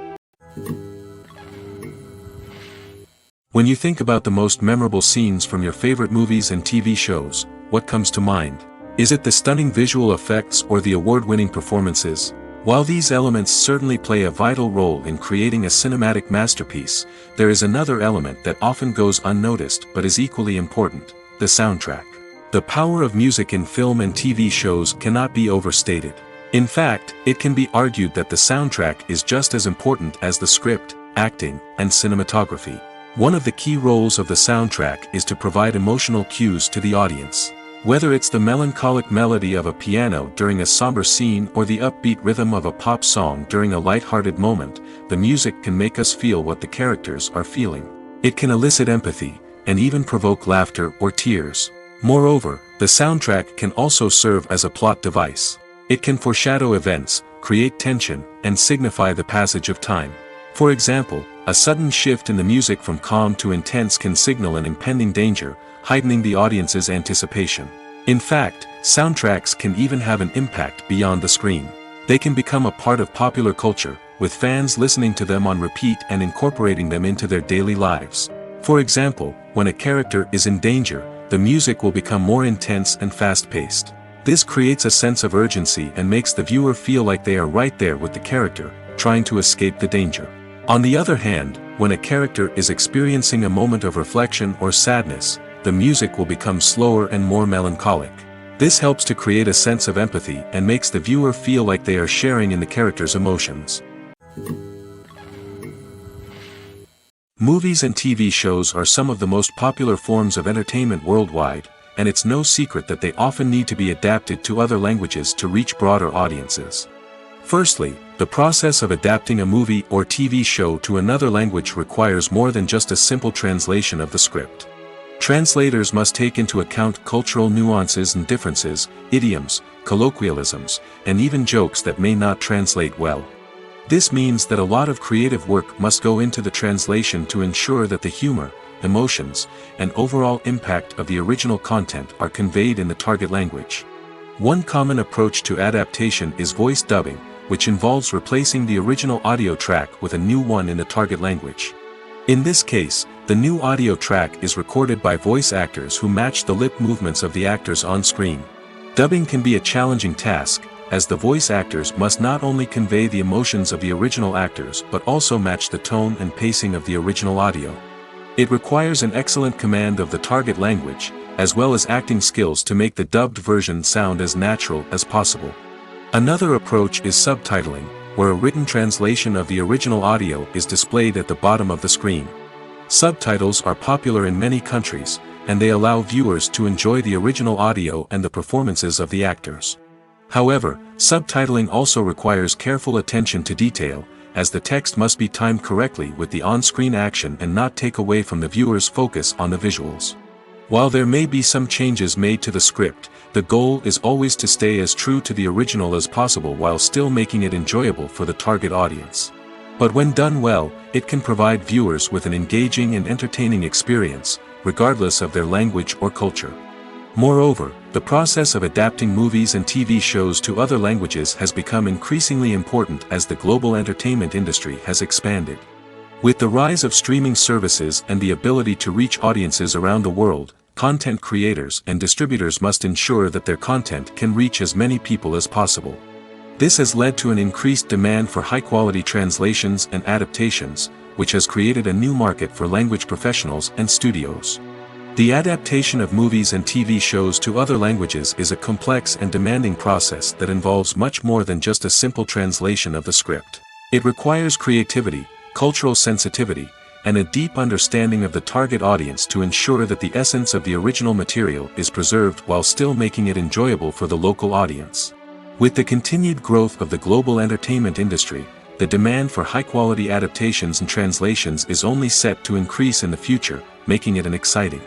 When you think about the most memorable scenes from your favorite movies and TV shows, what comes to mind? Is it the stunning visual effects or the award-winning performances? While these elements certainly play a vital role in creating a cinematic masterpiece, there is another element that often goes unnoticed but is equally important: the soundtrack. The power of music in film and TV shows cannot be overstated. In fact, it can be argued that the soundtrack is just as important as the script, acting, and cinematography. One of the key roles of the soundtrack is to provide emotional cues to the audience. Whether it's the melancholic melody of a piano during a somber scene or the upbeat rhythm of a pop song during a light-hearted moment, the music can make us feel what the characters are feeling. It can elicit empathy, and even provoke laughter or tears. Moreover, the soundtrack can also serve as a plot device. It can foreshadow events, create tension, and signify the passage of time. For example, a sudden shift in the music from calm to intense can signal an impending danger, heightening the audience's anticipation. In fact, soundtracks can even have an impact beyond the screen. They can become a part of popular culture, with fans listening to them on repeat and incorporating them into their daily lives. For example, when a character is in danger, the music will become more intense and fast-paced. This creates a sense of urgency and makes the viewer feel like they are right there with the character, trying to escape the danger. On the other hand, when a character is experiencing a moment of reflection or sadness, the music will become slower and more melancholic. This helps to create a sense of empathy and makes the viewer feel like they are sharing in the character's emotions. Movies and TV shows are some of the most popular forms of entertainment worldwide, and it's no secret that they often need to be adapted to other languages to reach broader audiences. Firstly, the process of adapting a movie or TV show to another language requires more than just a simple translation of the script. Translators must take into account cultural nuances and differences, idioms, colloquialisms, and even jokes that may not translate well. This means that a lot of creative work must go into the translation to ensure that the humor, emotions, and overall impact of the original content are conveyed in the target language. One common approach to adaptation is voice dubbing, which involves replacing the original audio track with a new one in the target language. In this case, the new audio track is recorded by voice actors who match the lip movements of the actors on screen. Dubbing can be a challenging task, as the voice actors must not only convey the emotions of the original actors but also match the tone and pacing of the original audio. It requires an excellent command of the target language, as well as acting skills to make the dubbed version sound as natural as possible. Another approach is subtitling, where a written translation of the original audio is displayed at the bottom of the screen. Subtitles are popular in many countries, and they allow viewers to enjoy the original audio and the performances of the actors. However, subtitling also requires careful attention to detail, as the text must be timed correctly with the on-screen action and not take away from the viewer's focus on the visuals. While there may be some changes made to the script, the goal is always to stay as true to the original as possible while still making it enjoyable for the target audience. But when done well, it can provide viewers with an engaging and entertaining experience, regardless of their language or culture. Moreover, the process of adapting movies and TV shows to other languages has become increasingly important as the global entertainment industry has expanded. With the rise of streaming services and the ability to reach audiences around the world, content creators and distributors must ensure that their content can reach as many people as possible. This has led to an increased demand for high-quality translations and adaptations, which has created a new market for language professionals and studios. The adaptation of movies and TV shows to other languages is a complex and demanding process that involves much more than just a simple translation of the script. It requires creativity, cultural sensitivity, and a deep understanding of the target audience to ensure that the essence of the original material is preserved while still making it enjoyable for the local audience. With the continued growth of the global entertainment industry, the demand for high-quality adaptations and translations is only set to increase in the future, making it an exciting.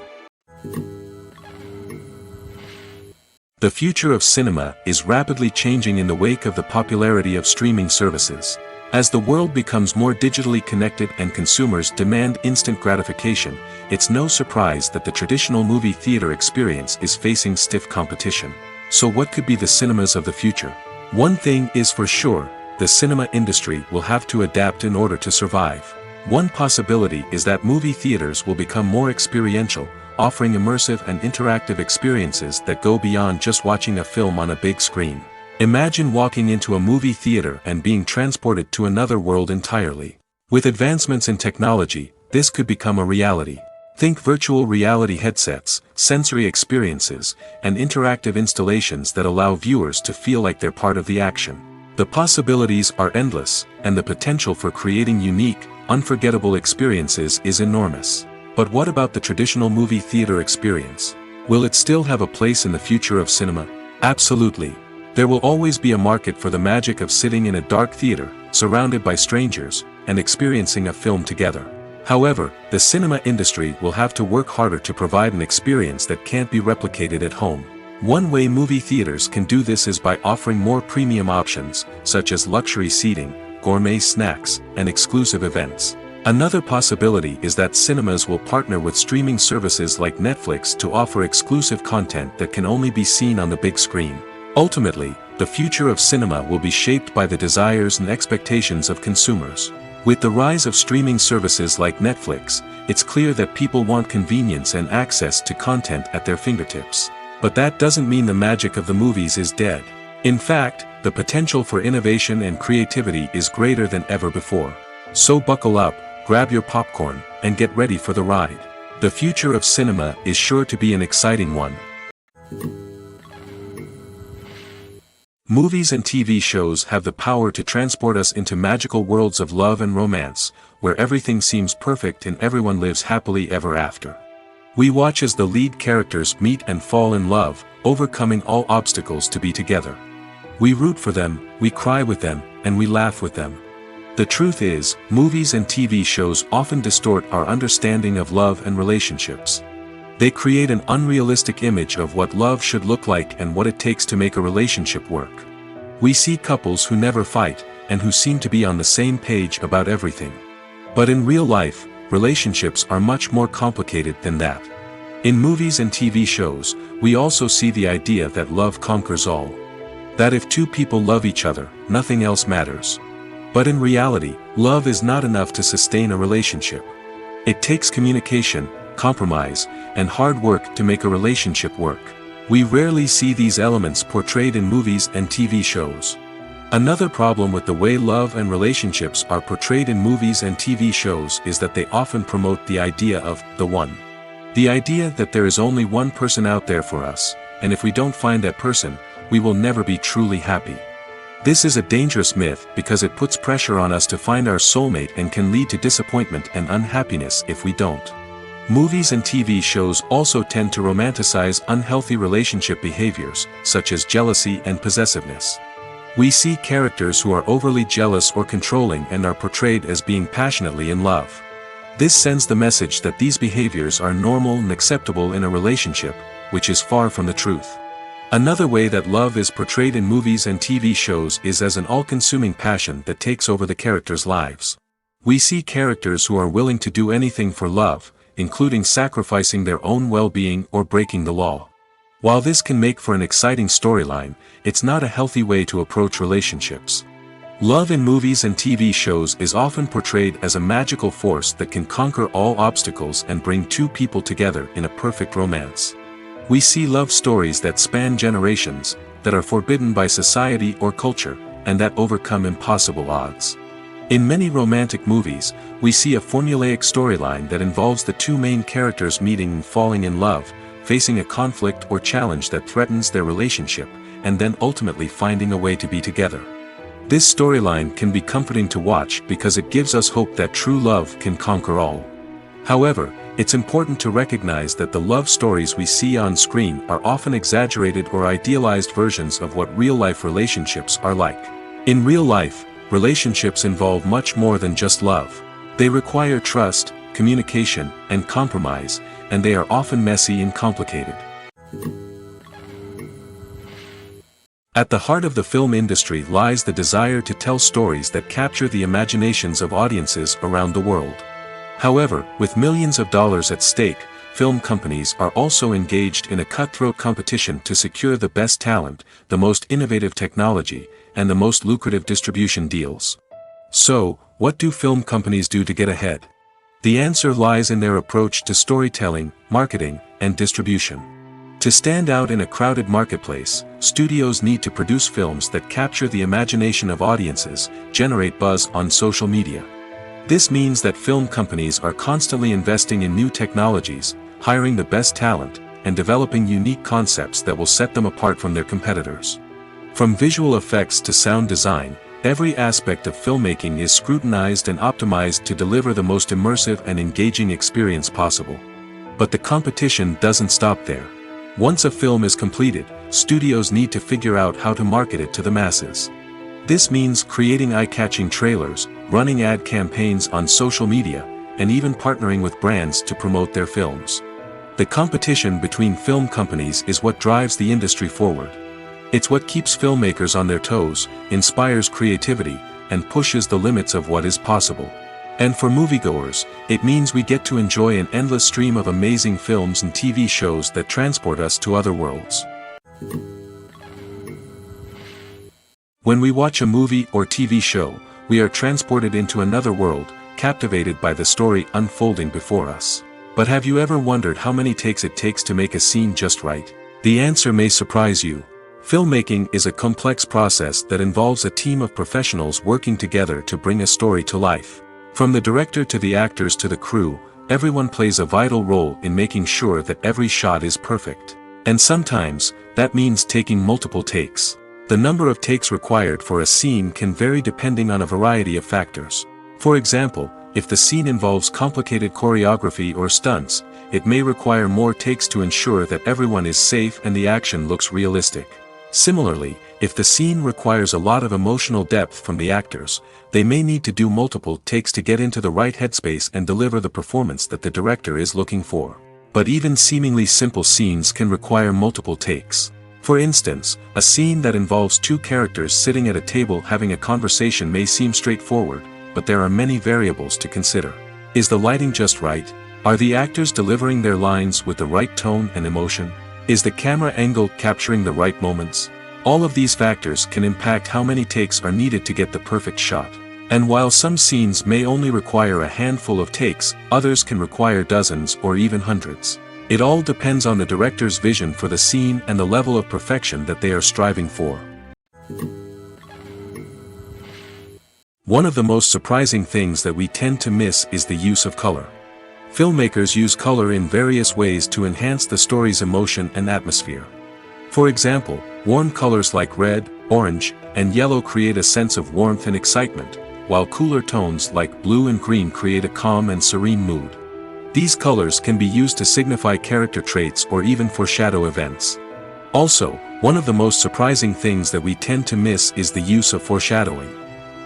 The future of cinema is rapidly changing in the wake of the popularity of streaming services. As the world becomes more digitally connected and consumers demand instant gratification, it's no surprise that the traditional movie theater experience is facing stiff competition. So what could be the cinemas of the future? One thing is for sure, the cinema industry will have to adapt in order to survive. One possibility is that movie theaters will become more experiential, offering immersive and interactive experiences that go beyond just watching a film on a big screen. Imagine walking into a movie theater and being transported to another world entirely. With advancements in technology, this could become a reality. Think virtual reality headsets, sensory experiences, and interactive installations that allow viewers to feel like they're part of the action. The possibilities are endless, and the potential for creating unique, unforgettable experiences is enormous. But what about the traditional movie theater experience? Will it still have a place in the future of cinema? Absolutely. There will always be a market for the magic of sitting in a dark theater, surrounded by strangers, and experiencing a film together. However, the cinema industry will have to work harder to provide an experience that can't be replicated at home. One way movie theaters can do this is by offering more premium options, such as luxury seating, gourmet snacks, and exclusive events. Another possibility is that cinemas will partner with streaming services like Netflix to offer exclusive content that can only be seen on the big screen. Ultimately, the future of cinema will be shaped by the desires and expectations of consumers. With the rise of streaming services like Netflix, it's clear that people want convenience and access to content at their fingertips. But that doesn't mean the magic of the movies is dead. In fact, the potential for innovation and creativity is greater than ever before. So buckle up, grab your popcorn, and get ready for the ride. The future of cinema is sure to be an exciting one. Movies and TV shows have the power to transport us into magical worlds of love and romance, where everything seems perfect and everyone lives happily ever after. We watch as the lead characters meet and fall in love, overcoming all obstacles to be together. We root for them, we cry with them, and we laugh with them. The truth is, movies and TV shows often distort our understanding of love and relationships. They create an unrealistic image of what love should look like and what it takes to make a relationship work. We see couples who never fight, and who seem to be on the same page about everything. But in real life, relationships are much more complicated than that. In movies and TV shows, we also see the idea that love conquers all. That if two people love each other, nothing else matters. But in reality, love is not enough to sustain a relationship. It takes communication, compromise, and hard work to make a relationship work. We rarely see these elements portrayed in movies and TV shows. Another problem with the way love and relationships are portrayed in movies and TV shows is that they often promote the idea of the one. The idea that there is only one person out there for us, and if we don't find that person, we will never be truly happy. This is a dangerous myth because it puts pressure on us to find our soulmate and can lead to disappointment and unhappiness if we don't. Movies and TV shows also tend to romanticize unhealthy relationship behaviors, such as jealousy and possessiveness. We see characters who are overly jealous or controlling and are portrayed as being passionately in love. This sends the message that these behaviors are normal and acceptable in a relationship, which is far from the truth. Another way that love is portrayed in movies and TV shows is as an all-consuming passion that takes over the characters' lives. We see characters who are willing to do anything for love, including sacrificing their own well-being or breaking the law. While this can make for an exciting storyline, it's not a healthy way to approach relationships. Love in movies and TV shows is often portrayed as a magical force that can conquer all obstacles and bring two people together in a perfect romance. We see love stories that span generations, that are forbidden by society or culture, and that overcome impossible odds. In many romantic movies, we see a formulaic storyline that involves the two main characters meeting and falling in love, facing a conflict or challenge that threatens their relationship, and then ultimately finding a way to be together. This storyline can be comforting to watch because it gives us hope that true love can conquer all. However, it's important to recognize that the love stories we see on screen are often exaggerated or idealized versions of what real-life relationships are like. In real life, relationships involve much more than just love. They require trust, communication, and compromise, and they are often messy and complicated. At the heart of the film industry lies the desire to tell stories that capture the imaginations of audiences around the world. However, with millions of dollars at stake, film companies are also engaged in a cutthroat competition to secure the best talent, the most innovative technology, and the most lucrative distribution deals. So, what do film companies do to get ahead? The answer lies in their approach to storytelling, marketing, and distribution. To stand out in a crowded marketplace, studios need to produce films that capture the imagination of audiences, generate buzz on social media. This means that film companies are constantly investing in new technologies, hiring the best talent, and developing unique concepts that will set them apart from their competitors. From visual effects to sound design, every aspect of filmmaking is scrutinized and optimized to deliver the most immersive and engaging experience possible. But the competition doesn't stop there. Once a film is completed, studios need to figure out how to market it to the masses. This means creating eye-catching trailers, running ad campaigns on social media, and even partnering with brands to promote their films. The competition between film companies is what drives the industry forward. It's what keeps filmmakers on their toes, inspires creativity, and pushes the limits of what is possible. And for moviegoers, it means we get to enjoy an endless stream of amazing films and TV shows that transport us to other worlds. When we watch a movie or TV show, we are transported into another world, captivated by the story unfolding before us. But have you ever wondered how many takes it takes to make a scene just right? The answer may surprise you. Filmmaking is a complex process that involves a team of professionals working together to bring a story to life. From the director to the actors to the crew, everyone plays a vital role in making sure that every shot is perfect. And sometimes, that means taking multiple takes. The number of takes required for a scene can vary depending on a variety of factors. For example, if the scene involves complicated choreography or stunts, it may require more takes to ensure that everyone is safe and the action looks realistic. Similarly, if the scene requires a lot of emotional depth from the actors, they may need to do multiple takes to get into the right headspace and deliver the performance that the director is looking for. But even seemingly simple scenes can require multiple takes. For instance, a scene that involves two characters sitting at a table having a conversation may seem straightforward, but there are many variables to consider. Is the lighting just right? Are the actors delivering their lines with the right tone and emotion? Is the camera angle capturing the right moments? All of these factors can impact how many takes are needed to get the perfect shot. And while some scenes may only require a handful of takes, others can require dozens or even hundreds. It all depends on the director's vision for the scene and the level of perfection that they are striving for. One of the most surprising things that we tend to miss is the use of color. Filmmakers use color in various ways to enhance the story's emotion and atmosphere. For example, warm colors like red, orange, and yellow create a sense of warmth and excitement, while cooler tones like blue and green create a calm and serene mood. These colors can be used to signify character traits or even foreshadow events. Also, one of the most surprising things that we tend to miss is the use of foreshadowing.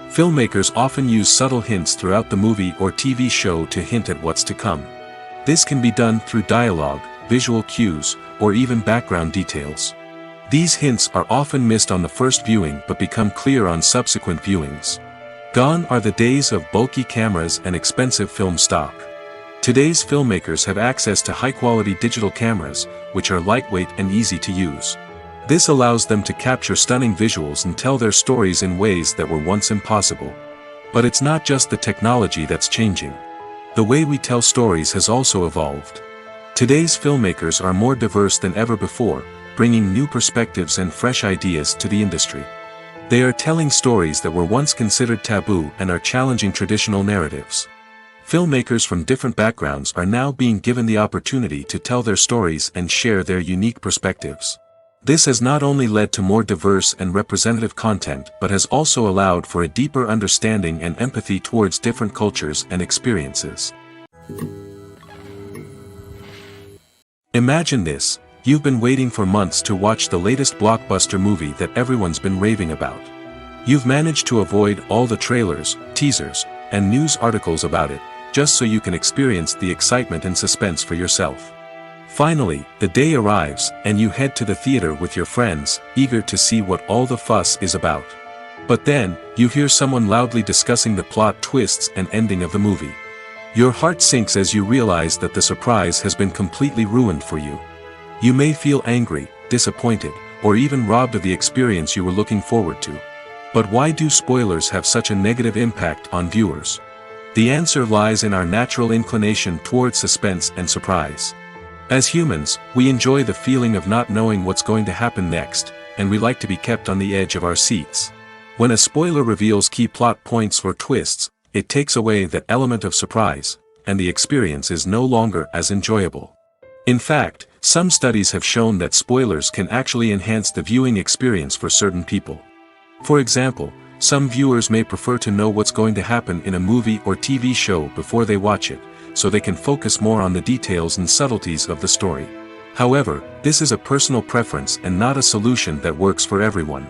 Filmmakers often use subtle hints throughout the movie or TV show to hint at what's to come. This can be done through dialogue, visual cues, or even background details. These hints are often missed on the first viewing but become clear on subsequent viewings. Gone are the days of bulky cameras and expensive film stock. Today's filmmakers have access to high-quality digital cameras, which are lightweight and easy to use. This allows them to capture stunning visuals and tell their stories in ways that were once impossible. But it's not just the technology that's changing. The way we tell stories has also evolved. Today's filmmakers are more diverse than ever before, bringing new perspectives and fresh ideas to the industry. They are telling stories that were once considered taboo and are challenging traditional narratives. Filmmakers from different backgrounds are now being given the opportunity to tell their stories and share their unique perspectives. This has not only led to more diverse and representative content but has also allowed for a deeper understanding and empathy towards different cultures and experiences. Imagine this: you've been waiting for months to watch the latest blockbuster movie that everyone's been raving about. You've managed to avoid all the trailers, teasers, and news articles about it, just so you can experience the excitement and suspense for yourself. Finally, the day arrives, and you head to the theater with your friends, eager to see what all the fuss is about. But then, you hear someone loudly discussing the plot twists and ending of the movie. Your heart sinks as you realize that the surprise has been completely ruined for you. You may feel angry, disappointed, or even robbed of the experience you were looking forward to. But why do spoilers have such a negative impact on viewers? The answer lies in our natural inclination toward suspense and surprise. As humans, we enjoy the feeling of not knowing what's going to happen next, and we like to be kept on the edge of our seats. When a spoiler reveals key plot points or twists, it takes away that element of surprise, and the experience is no longer as enjoyable. In fact, some studies have shown that spoilers can actually enhance the viewing experience for certain people. For example, some viewers may prefer to know what's going to happen in a movie or TV show before they watch it, so they can focus more on the details and subtleties of the story. However, this is a personal preference and not a solution that works for everyone.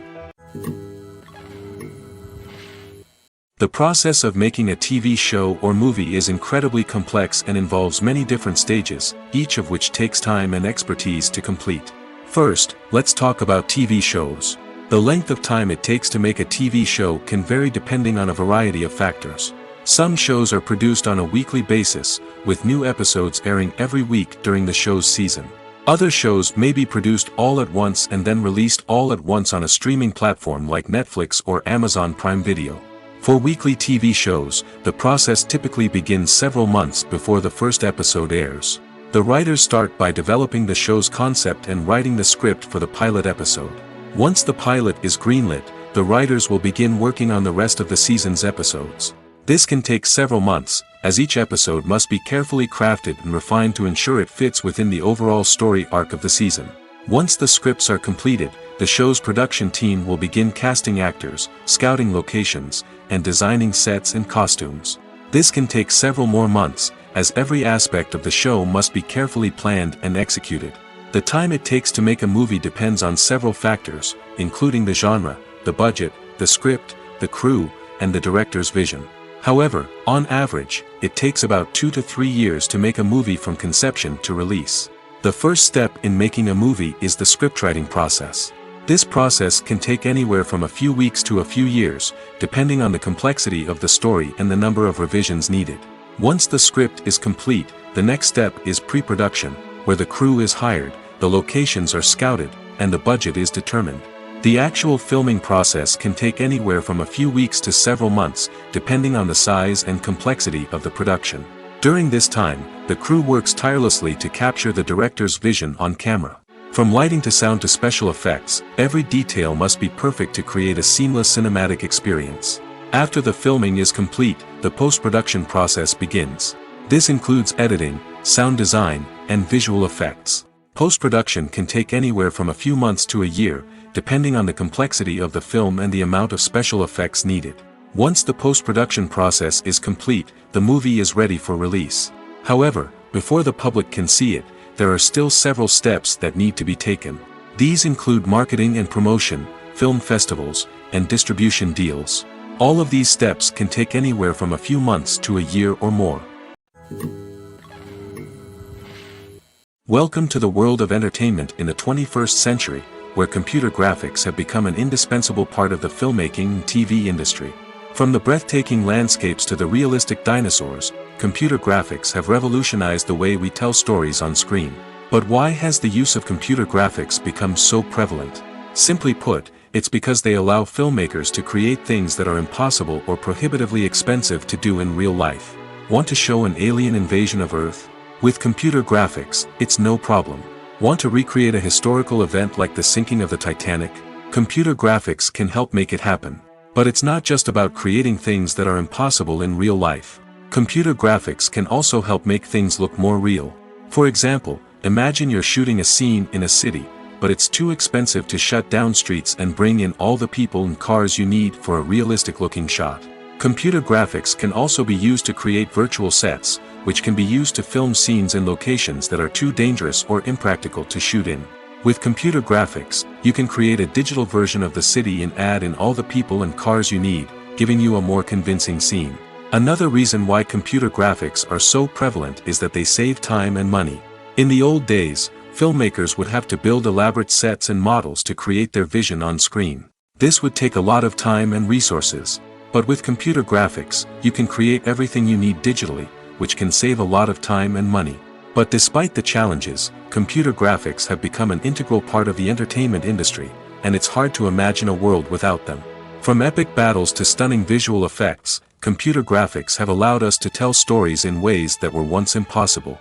The process of making a TV show or movie is incredibly complex and involves many different stages, each of which takes time and expertise to complete. First, let's talk about TV shows. The length of time it takes to make a TV show can vary depending on a variety of factors. Some shows are produced on a weekly basis, with new episodes airing every week during the show's season. Other shows may be produced all at once and then released all at once on a streaming platform like Netflix or Amazon Prime Video. For weekly TV shows, the process typically begins several months before the first episode airs. The writers start by developing the show's concept and writing the script for the pilot episode. Once the pilot is greenlit, the writers will begin working on the rest of the season's episodes. This can take several months, as each episode must be carefully crafted and refined to ensure it fits within the overall story arc of the season. Once the scripts are completed, the show's production team will begin casting actors, scouting locations, and designing sets and costumes. This can take several more months, as every aspect of the show must be carefully planned and executed. The time it takes to make a movie depends on several factors, including the genre, the budget, the script, the crew, and the director's vision. However, on average, it takes about 2 to 3 years to make a movie from conception to release. The first step in making a movie is the scriptwriting process. This process can take anywhere from a few weeks to a few years, depending on the complexity of the story and the number of revisions needed. Once the script is complete, the next step is pre-production, where the crew is hired, the locations are scouted, and the budget is determined. The actual filming process can take anywhere from a few weeks to several months, depending on the size and complexity of the production. During this time, the crew works tirelessly to capture the director's vision on camera. From lighting to sound to special effects, every detail must be perfect to create a seamless cinematic experience. After the filming is complete, the post-production process begins. This includes editing, sound design, and visual effects. Post-production can take anywhere from a few months to a year, depending on the complexity of the film and the amount of special effects needed. Once the post-production process is complete, the movie is ready for release. However, before the public can see it, there are still several steps that need to be taken. These include marketing and promotion, film festivals, and distribution deals. All of these steps can take anywhere from a few months to a year or more. Welcome to the world of entertainment in the 21st century, where computer graphics have become an indispensable part of the filmmaking and TV industry. From the breathtaking landscapes to the realistic dinosaurs, computer graphics have revolutionized the way we tell stories on screen. But why has the use of computer graphics become so prevalent? Simply put, it's because they allow filmmakers to create things that are impossible or prohibitively expensive to do in real life. Want to show an alien invasion of Earth? With computer graphics, it's no problem. Want to recreate a historical event like the sinking of the Titanic? Computer graphics can help make it happen. But it's not just about creating things that are impossible in real life. Computer graphics can also help make things look more real. For example, imagine you're shooting a scene in a city, but it's too expensive to shut down streets and bring in all the people and cars you need for a realistic-looking shot. Computer graphics can also be used to create virtual sets, which can be used to film scenes in locations that are too dangerous or impractical to shoot in. With computer graphics, you can create a digital version of the city and add in all the people and cars you need, giving you a more convincing scene. Another reason why computer graphics are so prevalent is that they save time and money. In the old days, filmmakers would have to build elaborate sets and models to create their vision on screen. This would take a lot of time and resources. But with computer graphics, you can create everything you need digitally, which can save a lot of time and money. But despite the challenges, computer graphics have become an integral part of the entertainment industry, and it's hard to imagine a world without them. From epic battles to stunning visual effects, computer graphics have allowed us to tell stories in ways that were once impossible.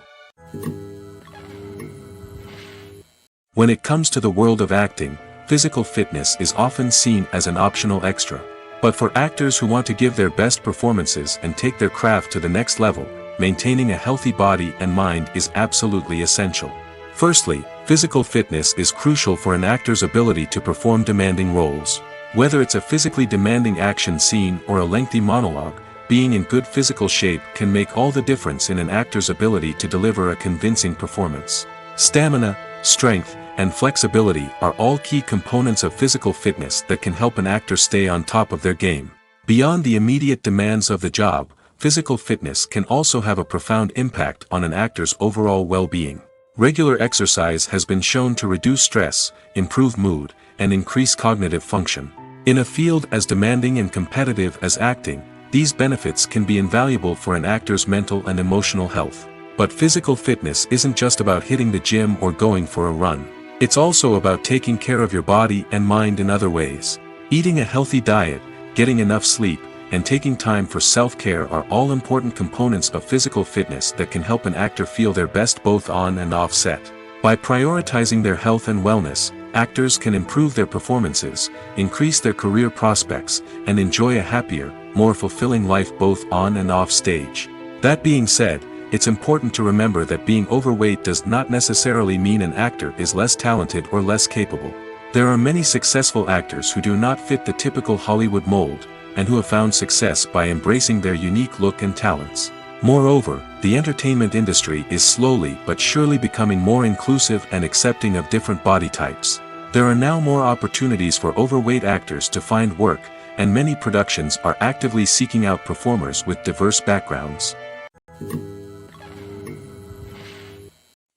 When it comes to the world of acting, physical fitness is often seen as an optional extra. But for actors who want to give their best performances and take their craft to the next level, maintaining a healthy body and mind is absolutely essential. Firstly, physical fitness is crucial for an actor's ability to perform demanding roles. Whether it's a physically demanding action scene or a lengthy monologue, being in good physical shape can make all the difference in an actor's ability to deliver a convincing performance. Stamina, strength, and flexibility are all key components of physical fitness that can help an actor stay on top of their game. Beyond the immediate demands of the job, physical fitness can also have a profound impact on an actor's overall well-being. Regular exercise has been shown to reduce stress, improve mood, and increase cognitive function. In a field as demanding and competitive as acting, these benefits can be invaluable for an actor's mental and emotional health. But physical fitness isn't just about hitting the gym or going for a run. It's also about taking care of your body and mind in other ways. Eating a healthy diet, getting enough sleep, and taking time for self-care are all important components of physical fitness that can help an actor feel their best both on and off set. By prioritizing their health and wellness, actors can improve their performances, increase their career prospects, and enjoy a happier, more fulfilling life both on and off stage. That being said, it's important to remember that being overweight does not necessarily mean an actor is less talented or less capable. There are many successful actors who do not fit the typical Hollywood mold, and who have found success by embracing their unique look and talents. Moreover, the entertainment industry is slowly but surely becoming more inclusive and accepting of different body types. There are now more opportunities for overweight actors to find work, and many productions are actively seeking out performers with diverse backgrounds.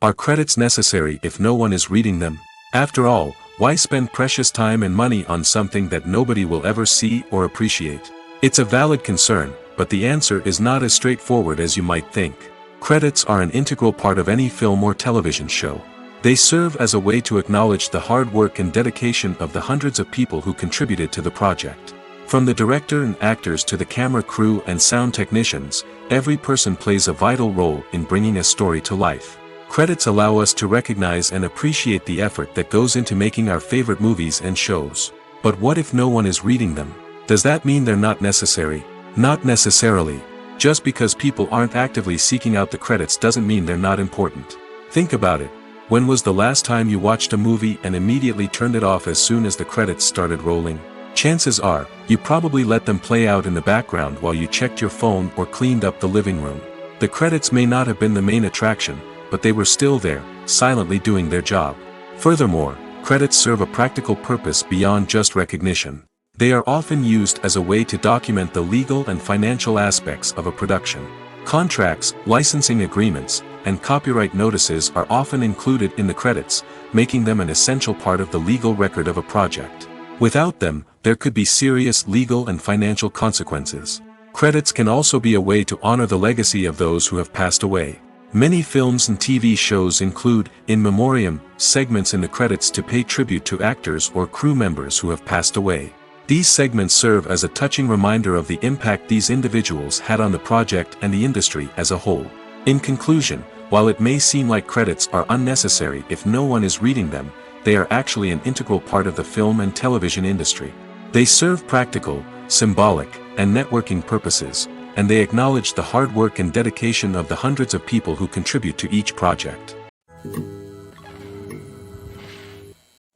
Are credits necessary if no one is reading them? After all, why spend precious time and money on something that nobody will ever see or appreciate? It's a valid concern, but the answer is not as straightforward as you might think. Credits are an integral part of any film or television show. They serve as a way to acknowledge the hard work and dedication of the hundreds of people who contributed to the project. From the director and actors to the camera crew and sound technicians, every person plays a vital role in bringing a story to life. Credits allow us to recognize and appreciate the effort that goes into making our favorite movies and shows. But what if no one is reading them? Does that mean they're not necessary? Not necessarily. Just because people aren't actively seeking out the credits doesn't mean they're not important. Think about it. When was the last time you watched a movie and immediately turned it off as soon as the credits started rolling? Chances are, you probably let them play out in the background while you checked your phone or cleaned up the living room. The credits may not have been the main attraction, but they were still there, silently doing their job. Furthermore, credits serve a practical purpose beyond just recognition. They are often used as a way to document the legal and financial aspects of a production. Contracts, licensing agreements, and copyright notices are often included in the credits, making them an essential part of the legal record of a project. Without them, there could be serious legal and financial consequences. Credits can also be a way to honor the legacy of those who have passed away. Many films and TV shows include, in memoriam, segments in the credits to pay tribute to actors or crew members who have passed away. These segments serve as a touching reminder of the impact these individuals had on the project and the industry as a whole. In conclusion, while it may seem like credits are unnecessary if no one is reading them, they are actually an integral part of the film and television industry. They serve practical, symbolic, and networking purposes, and they acknowledge the hard work and dedication of the hundreds of people who contribute to each project.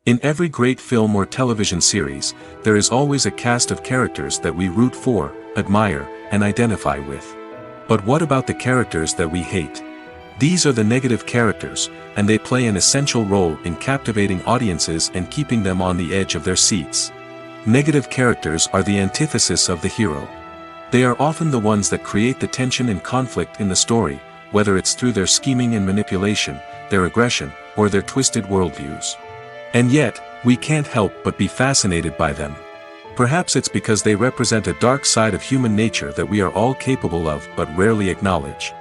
In every great film or television series, there is always a cast of characters that we root for, admire, and identify with. But what about the characters that we hate? These are the negative characters, and they play an essential role in captivating audiences and keeping them on the edge of their seats. Negative characters are the antithesis of the hero. They are often the ones that create the tension and conflict in the story, whether it's through their scheming and manipulation, their aggression, or their twisted worldviews. And yet, we can't help but be fascinated by them. Perhaps it's because they represent a dark side of human nature that we are all capable of but rarely acknowledge.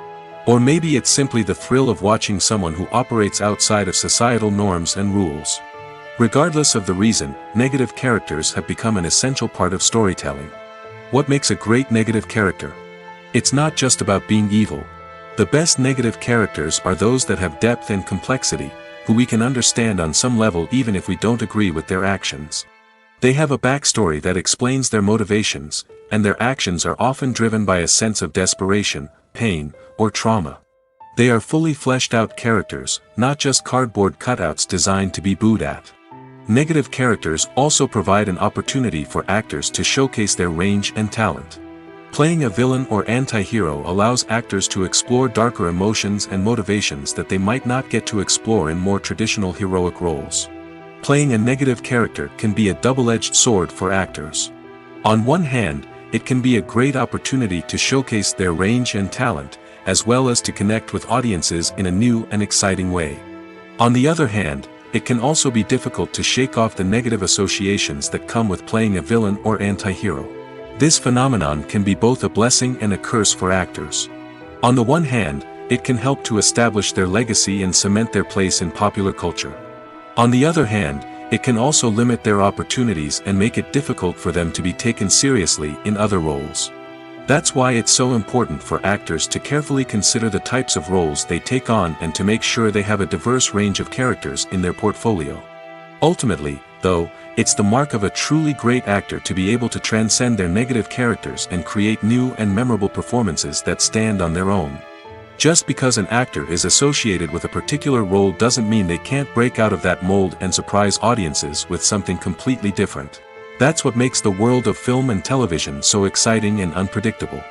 Or maybe it's simply the thrill of watching someone who operates outside of societal norms and rules. Regardless of the reason, negative characters have become an essential part of storytelling. What makes a great negative character? It's not just about being evil. The best negative characters are those that have depth and complexity, who we can understand on some level even if we don't agree with their actions. They have a backstory that explains their motivations, and their actions are often driven by a sense of desperation, pain, or trauma. They are fully fleshed out characters, not just cardboard cutouts designed to be booed at. Negative characters also provide an opportunity for actors to showcase their range and talent. Playing a villain or anti-hero allows actors to explore darker emotions and motivations that they might not get to explore in more traditional heroic roles. Playing a negative character can be a double-edged sword for actors. On one hand, it can be a great opportunity to showcase their range and talent, as well as to connect with audiences in a new and exciting way. On the other hand, it can also be difficult to shake off the negative associations that come with playing a villain or anti-hero. This phenomenon can be both a blessing and a curse for actors. On the one hand, it can help to establish their legacy and cement their place in popular culture. On the other hand, it can also limit their opportunities and make it difficult for them to be taken seriously in other roles. That's why it's so important for actors to carefully consider the types of roles they take on and to make sure they have a diverse range of characters in their portfolio. Ultimately, though, it's the mark of a truly great actor to be able to transcend their negative characters and create new and memorable performances that stand on their own. Just because an actor is associated with a particular role doesn't mean they can't break out of that mold and surprise audiences with something completely different. That's what makes the world of film and television so exciting and unpredictable.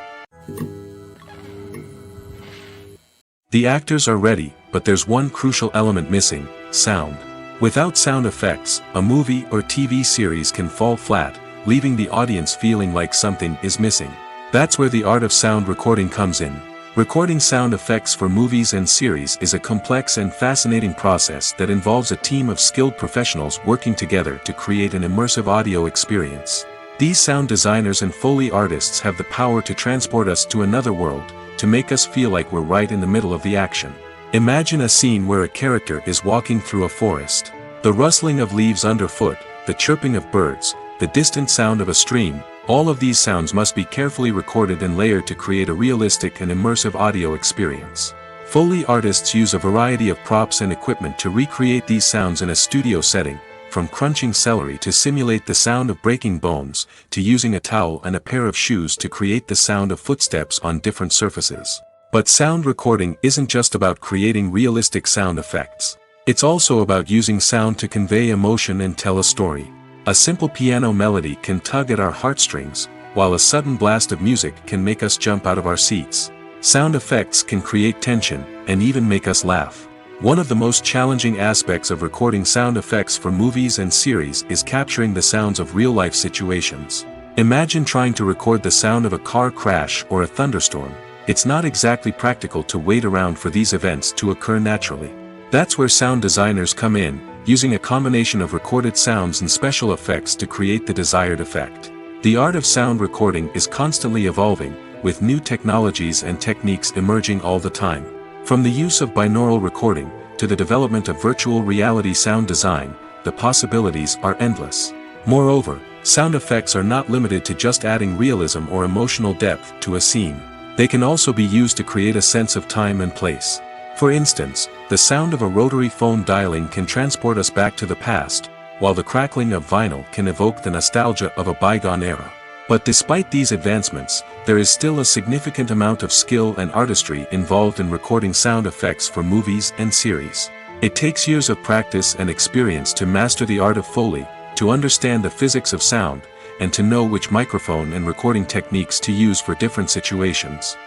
The actors are ready, but there's one crucial element missing: sound. Without sound effects, a movie or TV series can fall flat, leaving the audience feeling like something is missing. That's where the art of sound recording comes in. Recording sound effects for movies and series is a complex and fascinating process that involves a team of skilled professionals working together to create an immersive audio experience. These sound designers and Foley artists have the power to transport us to another world, to make us feel like we're right in the middle of the action. Imagine a scene where a character is walking through a forest. The rustling of leaves underfoot, the chirping of birds, the distant sound of a stream, all of these sounds must be carefully recorded and layered to create a realistic and immersive audio experience. Foley artists use a variety of props and equipment to recreate these sounds in a studio setting, from crunching celery to simulate the sound of breaking bones, to using a towel and a pair of shoes to create the sound of footsteps on different surfaces. But sound recording isn't just about creating realistic sound effects. It's also about using sound to convey emotion and tell a story. A simple piano melody can tug at our heartstrings, while a sudden blast of music can make us jump out of our seats. Sound effects can create tension, and even make us laugh. One of the most challenging aspects of recording sound effects for movies and series is capturing the sounds of real-life situations. Imagine trying to record the sound of a car crash or a thunderstorm. It's not exactly practical to wait around for these events to occur naturally. That's where sound designers come in, using a combination of recorded sounds and special effects to create the desired effect. The art of sound recording is constantly evolving, with new technologies and techniques emerging all the time. From the use of binaural recording, to the development of virtual reality sound design, the possibilities are endless. Moreover, sound effects are not limited to just adding realism or emotional depth to a scene. They can also be used to create a sense of time and place. For instance, the sound of a rotary phone dialing can transport us back to the past, while the crackling of vinyl can evoke the nostalgia of a bygone era. But despite these advancements, there is still a significant amount of skill and artistry involved in recording sound effects for movies and series. It takes years of practice and experience to master the art of Foley, to understand the physics of sound, and to know which microphone and recording techniques to use for different situations.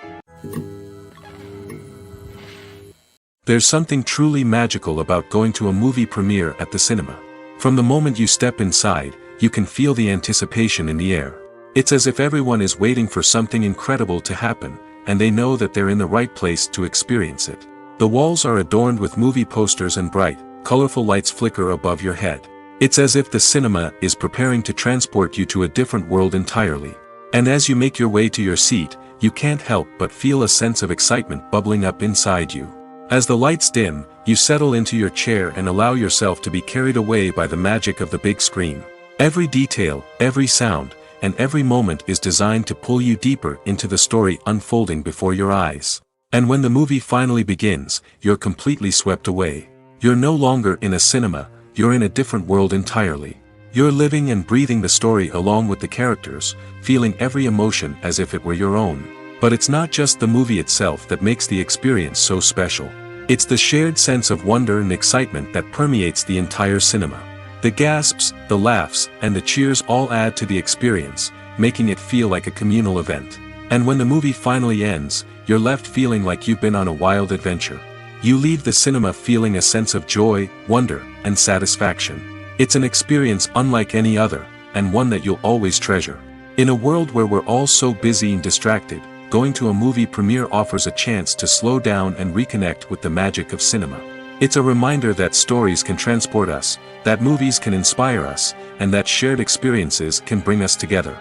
There's something truly magical about going to a movie premiere at the cinema. From the moment you step inside, you can feel the anticipation in the air. It's as if everyone is waiting for something incredible to happen, and they know that they're in the right place to experience it. The walls are adorned with movie posters and bright, colorful lights flicker above your head. It's as if the cinema is preparing to transport you to a different world entirely. And as you make your way to your seat, you can't help but feel a sense of excitement bubbling up inside you. As the lights dim, you settle into your chair and allow yourself to be carried away by the magic of the big screen. Every detail, every sound, and every moment is designed to pull you deeper into the story unfolding before your eyes. And when the movie finally begins, you're completely swept away. You're no longer in a cinema, you're in a different world entirely. You're living and breathing the story along with the characters, feeling every emotion as if it were your own. But it's not just the movie itself that makes the experience so special. It's the shared sense of wonder and excitement that permeates the entire cinema. The gasps, the laughs, and the cheers all add to the experience, making it feel like a communal event. And when the movie finally ends, you're left feeling like you've been on a wild adventure. You leave the cinema feeling a sense of joy, wonder, and satisfaction. It's an experience unlike any other, and one that you'll always treasure. In a world where we're all so busy and distracted, going to a movie premiere offers a chance to slow down and reconnect with the magic of cinema. It's a reminder that stories can transport us, that movies can inspire us, and that shared experiences can bring us together.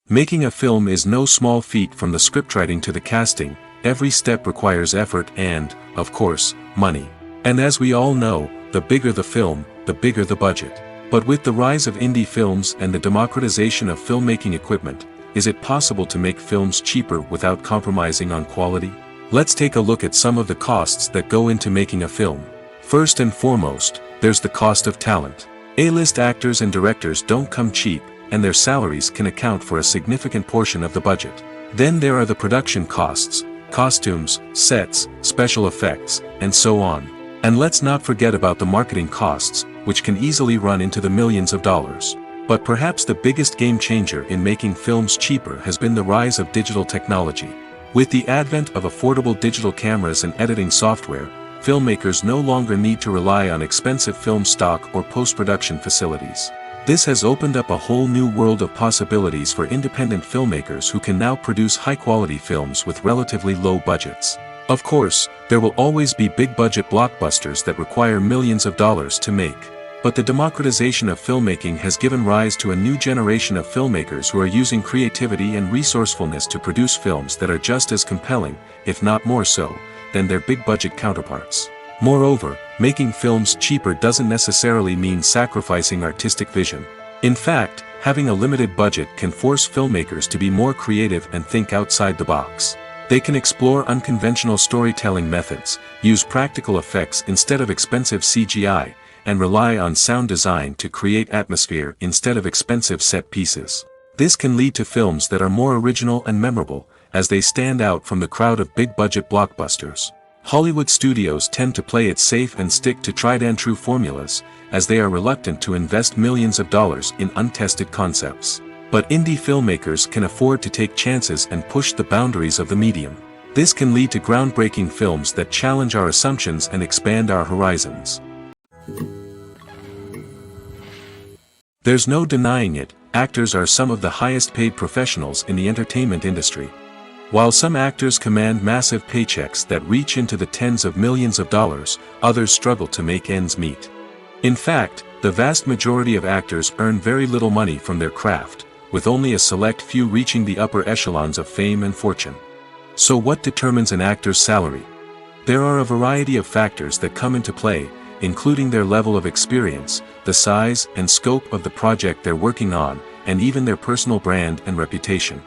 Making a film is no small feat. From the scriptwriting to the casting, every step requires effort and, of course, money. And as we all know, the bigger the film, the bigger the budget. But with the rise of indie films and the democratization of filmmaking equipment, is it possible to make films cheaper without compromising on quality? Let's take a look at some of the costs that go into making a film. First and foremost, there's the cost of talent. A-list actors and directors don't come cheap, and their salaries can account for a significant portion of the budget. Then there are the production costs, costumes, sets, special effects, and so on. And let's not forget about the marketing costs, which can easily run into the millions of dollars. But perhaps the biggest game changer in making films cheaper has been the rise of digital technology. With the advent of affordable digital cameras and editing software, filmmakers no longer need to rely on expensive film stock or post-production facilities. This has opened up a whole new world of possibilities for independent filmmakers who can now produce high-quality films with relatively low budgets. Of course, there will always be big-budget blockbusters that require millions of dollars to make. But the democratization of filmmaking has given rise to a new generation of filmmakers who are using creativity and resourcefulness to produce films that are just as compelling, if not more so, than their big-budget counterparts. Moreover, making films cheaper doesn't necessarily mean sacrificing artistic vision. In fact, having a limited budget can force filmmakers to be more creative and think outside the box. They can explore unconventional storytelling methods, use practical effects instead of expensive CGI, and rely on sound design to create atmosphere instead of expensive set pieces. This can lead to films that are more original and memorable, as they stand out from the crowd of big-budget blockbusters. Hollywood studios tend to play it safe and stick to tried-and-true formulas, as they are reluctant to invest millions of dollars in untested concepts. But indie filmmakers can afford to take chances and push the boundaries of the medium. This can lead to groundbreaking films that challenge our assumptions and expand our horizons. There's no denying it, actors are some of the highest-paid professionals in the entertainment industry. While some actors command massive paychecks that reach into the tens of millions of dollars, others struggle to make ends meet. In fact, the vast majority of actors earn very little money from their craft, with only a select few reaching the upper echelons of fame and fortune. So what determines an actor's salary? There are a variety of factors that come into play, including their level of experience, the size and scope of the project they're working on, and even their personal brand and reputation.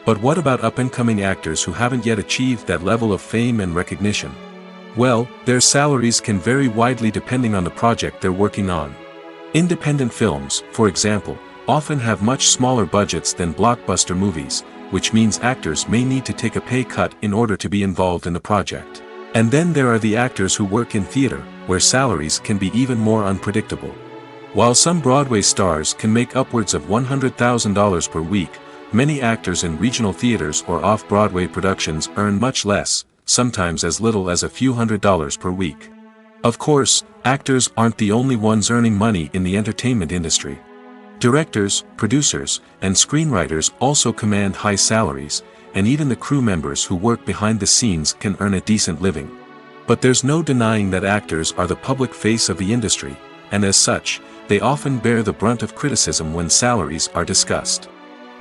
But what about up-and-coming actors who haven't yet achieved that level of fame and recognition? Well, their salaries can vary widely depending on the project they're working on. Independent films, for example, often have much smaller budgets than blockbuster movies, which means actors may need to take a pay cut in order to be involved in the project. And then there are the actors who work in theater, where salaries can be even more unpredictable. While some Broadway stars can make upwards of $100,000 per week, many actors in regional theaters or off-Broadway productions earn much less, sometimes as little as a few $100s per week. Of course, actors aren't the only ones earning money in the entertainment industry. Directors, producers, and screenwriters also command high salaries, and even the crew members who work behind the scenes can earn a decent living. But there's no denying that actors are the public face of the industry, and as such, they often bear the brunt of criticism when salaries are discussed.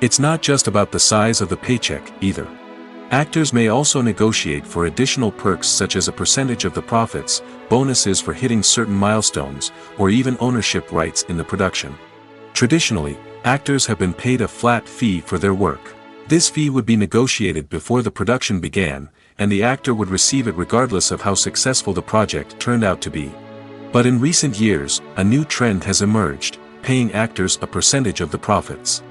It's not just about the size of the paycheck, either. Actors may also negotiate for additional perks such as a percentage of the profits, bonuses for hitting certain milestones, or even ownership rights in the production. Traditionally, actors have been paid a flat fee for their work. This fee would be negotiated before the production began, and the actor would receive it regardless of how successful the project turned out to be. But in recent years, a new trend has emerged, paying actors a percentage of the profits.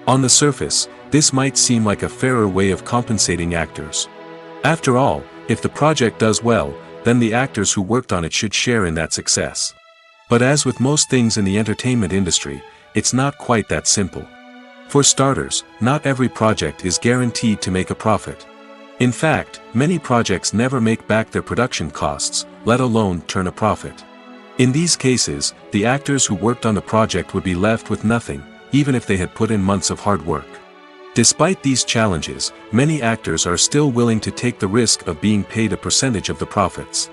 On the surface, this might seem like a fairer way of compensating actors. After all, if the project does well, then the actors who worked on it should share in that success. But as with most things in the entertainment industry, it's not quite that simple. For starters, not every project is guaranteed to make a profit. In fact, many projects never make back their production costs, let alone turn a profit. In these cases, the actors who worked on the project would be left with nothing, even if they had put in months of hard work. Despite these challenges, many actors are still willing to take the risk of being paid a percentage of the profits.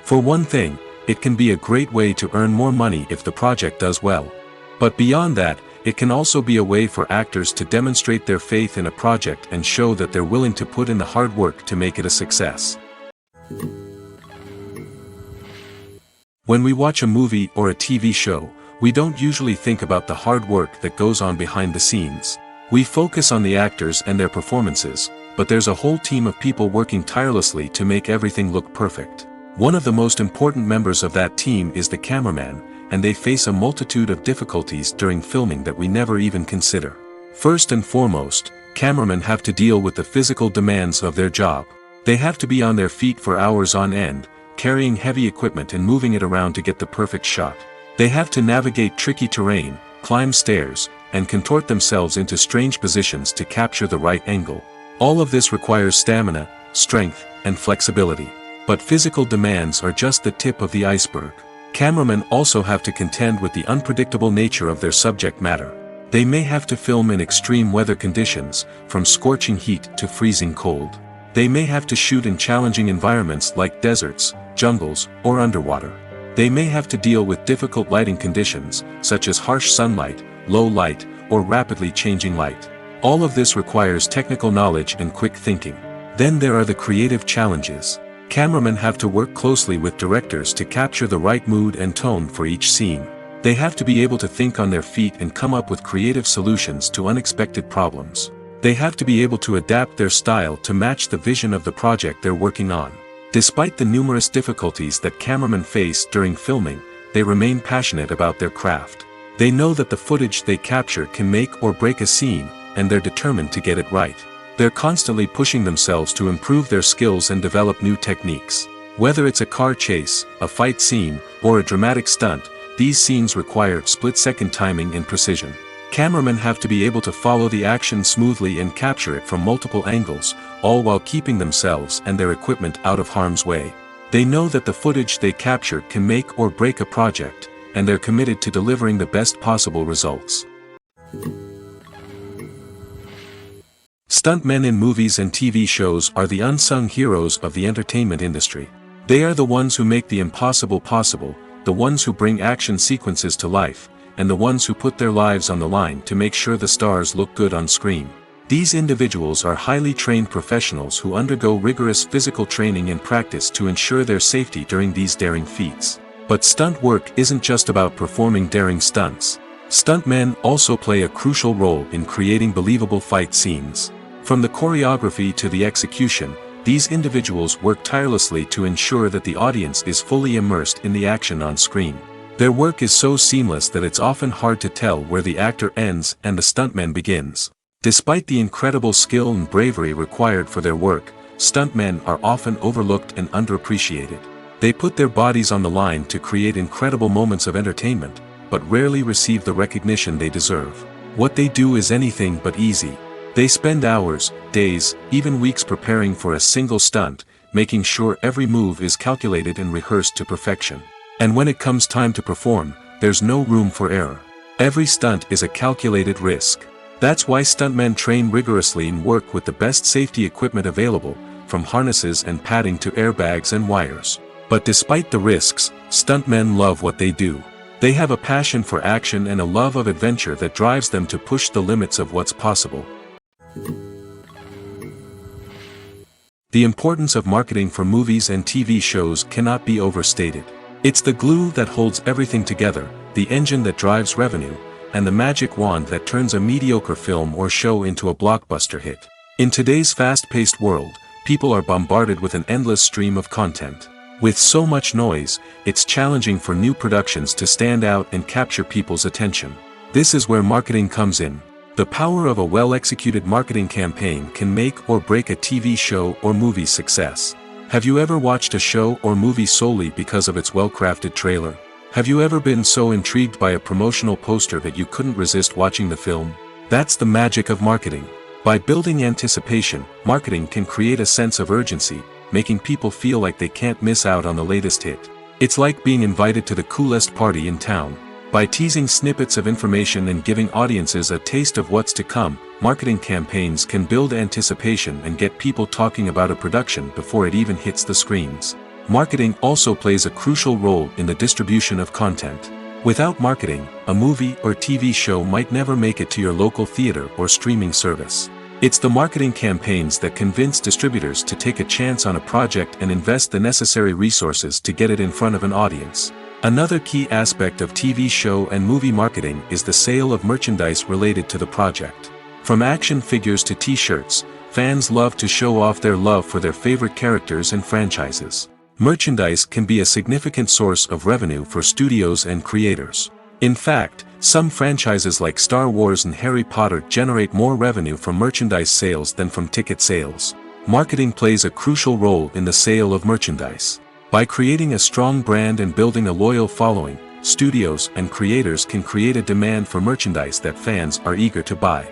For one thing, it can be a great way to earn more money if the project does well. But beyond that, it can also be a way for actors to demonstrate their faith in a project and show that they're willing to put in the hard work to make it a success. When we watch a movie or a TV show, we don't usually think about the hard work that goes on behind the scenes. We focus on the actors and their performances, but there's a whole team of people working tirelessly to make everything look perfect. One of the most important members of that team is the cameraman, and they face a multitude of difficulties during filming that we never even consider. First and foremost, cameramen have to deal with the physical demands of their job. They have to be on their feet for hours on end, carrying heavy equipment and moving it around to get the perfect shot. They have to navigate tricky terrain, climb stairs, and contort themselves into strange positions to capture the right angle. All of this requires stamina, strength, and flexibility. But physical demands are just the tip of the iceberg. Cameramen also have to contend with the unpredictable nature of their subject matter. They may have to film in extreme weather conditions, from scorching heat to freezing cold. They may have to shoot in challenging environments like deserts, jungles, or underwater. They may have to deal with difficult lighting conditions, such as harsh sunlight, low light, or rapidly changing light. All of this requires technical knowledge and quick thinking. Then there are the creative challenges. Cameramen have to work closely with directors to capture the right mood and tone for each scene. They have to be able to think on their feet and come up with creative solutions to unexpected problems. They have to be able to adapt their style to match the vision of the project they're working on. Despite the numerous difficulties that cameramen face during filming, they remain passionate about their craft. They know that the footage they capture can make or break a scene, and they're determined to get it right. They're constantly pushing themselves to improve their skills and develop new techniques. Whether it's a car chase, a fight scene, or a dramatic stunt, these scenes require split-second timing and precision. Cameramen have to be able to follow the action smoothly and capture it from multiple angles, all while keeping themselves and their equipment out of harm's way. They know that the footage they capture can make or break a project, and they're committed to delivering the best possible results. Stuntmen in movies and TV shows are the unsung heroes of the entertainment industry. They are the ones who make the impossible possible, the ones who bring action sequences to life, and the ones who put their lives on the line to make sure the stars look good on screen. These individuals are highly trained professionals who undergo rigorous physical training and practice to ensure their safety during these daring feats. But stunt work isn't just about performing daring stunts. Stuntmen also play a crucial role in creating believable fight scenes. From the choreography to the execution, these individuals work tirelessly to ensure that the audience is fully immersed in the action on screen. Their work is so seamless that it's often hard to tell where the actor ends and the stuntman begins. Despite the incredible skill and bravery required for their work, stuntmen are often overlooked and underappreciated. They put their bodies on the line to create incredible moments of entertainment, but rarely receive the recognition they deserve. What they do is anything but easy. They spend hours, days, even weeks preparing for a single stunt, making sure every move is calculated and rehearsed to perfection. And when it comes time to perform, there's no room for error. Every stunt is a calculated risk. That's why stuntmen train rigorously and work with the best safety equipment available, from harnesses and padding to airbags and wires. But despite the risks, stuntmen love what they do. They have a passion for action and a love of adventure that drives them to push the limits of what's possible. The importance of marketing for movies and TV shows cannot be overstated. It's the glue that holds everything together, the engine that drives revenue, and the magic wand that turns a mediocre film or show into a blockbuster hit. In today's fast-paced world, people are bombarded with an endless stream of content. With so much noise, it's challenging for new productions to stand out and capture people's attention. This is where marketing comes in. The power of a well-executed marketing campaign can make or break a TV show or movie's success. Have you ever watched a show or movie solely because of its well-crafted trailer? Have you ever been so intrigued by a promotional poster that you couldn't resist watching the film? That's the magic of marketing. By building anticipation, marketing can create a sense of urgency, making people feel like they can't miss out on the latest hit. It's like being invited to the coolest party in town. By teasing snippets of information and giving audiences a taste of what's to come, marketing campaigns can build anticipation and get people talking about a production before it even hits the screens. Marketing also plays a crucial role in the distribution of content. Without marketing, a movie or TV show might never make it to your local theater or streaming service. It's the marketing campaigns that convince distributors to take a chance on a project and invest the necessary resources to get it in front of an audience. Another key aspect of TV show and movie marketing is the sale of merchandise related to the project. From action figures to t-shirts, fans love to show off their love for their favorite characters and franchises. Merchandise can be a significant source of revenue for studios and creators. In fact, some franchises like Star Wars and Harry Potter generate more revenue from merchandise sales than from ticket sales. Marketing plays a crucial role in the sale of merchandise. By creating a strong brand and building a loyal following, studios and creators can create a demand for merchandise that fans are eager to buy.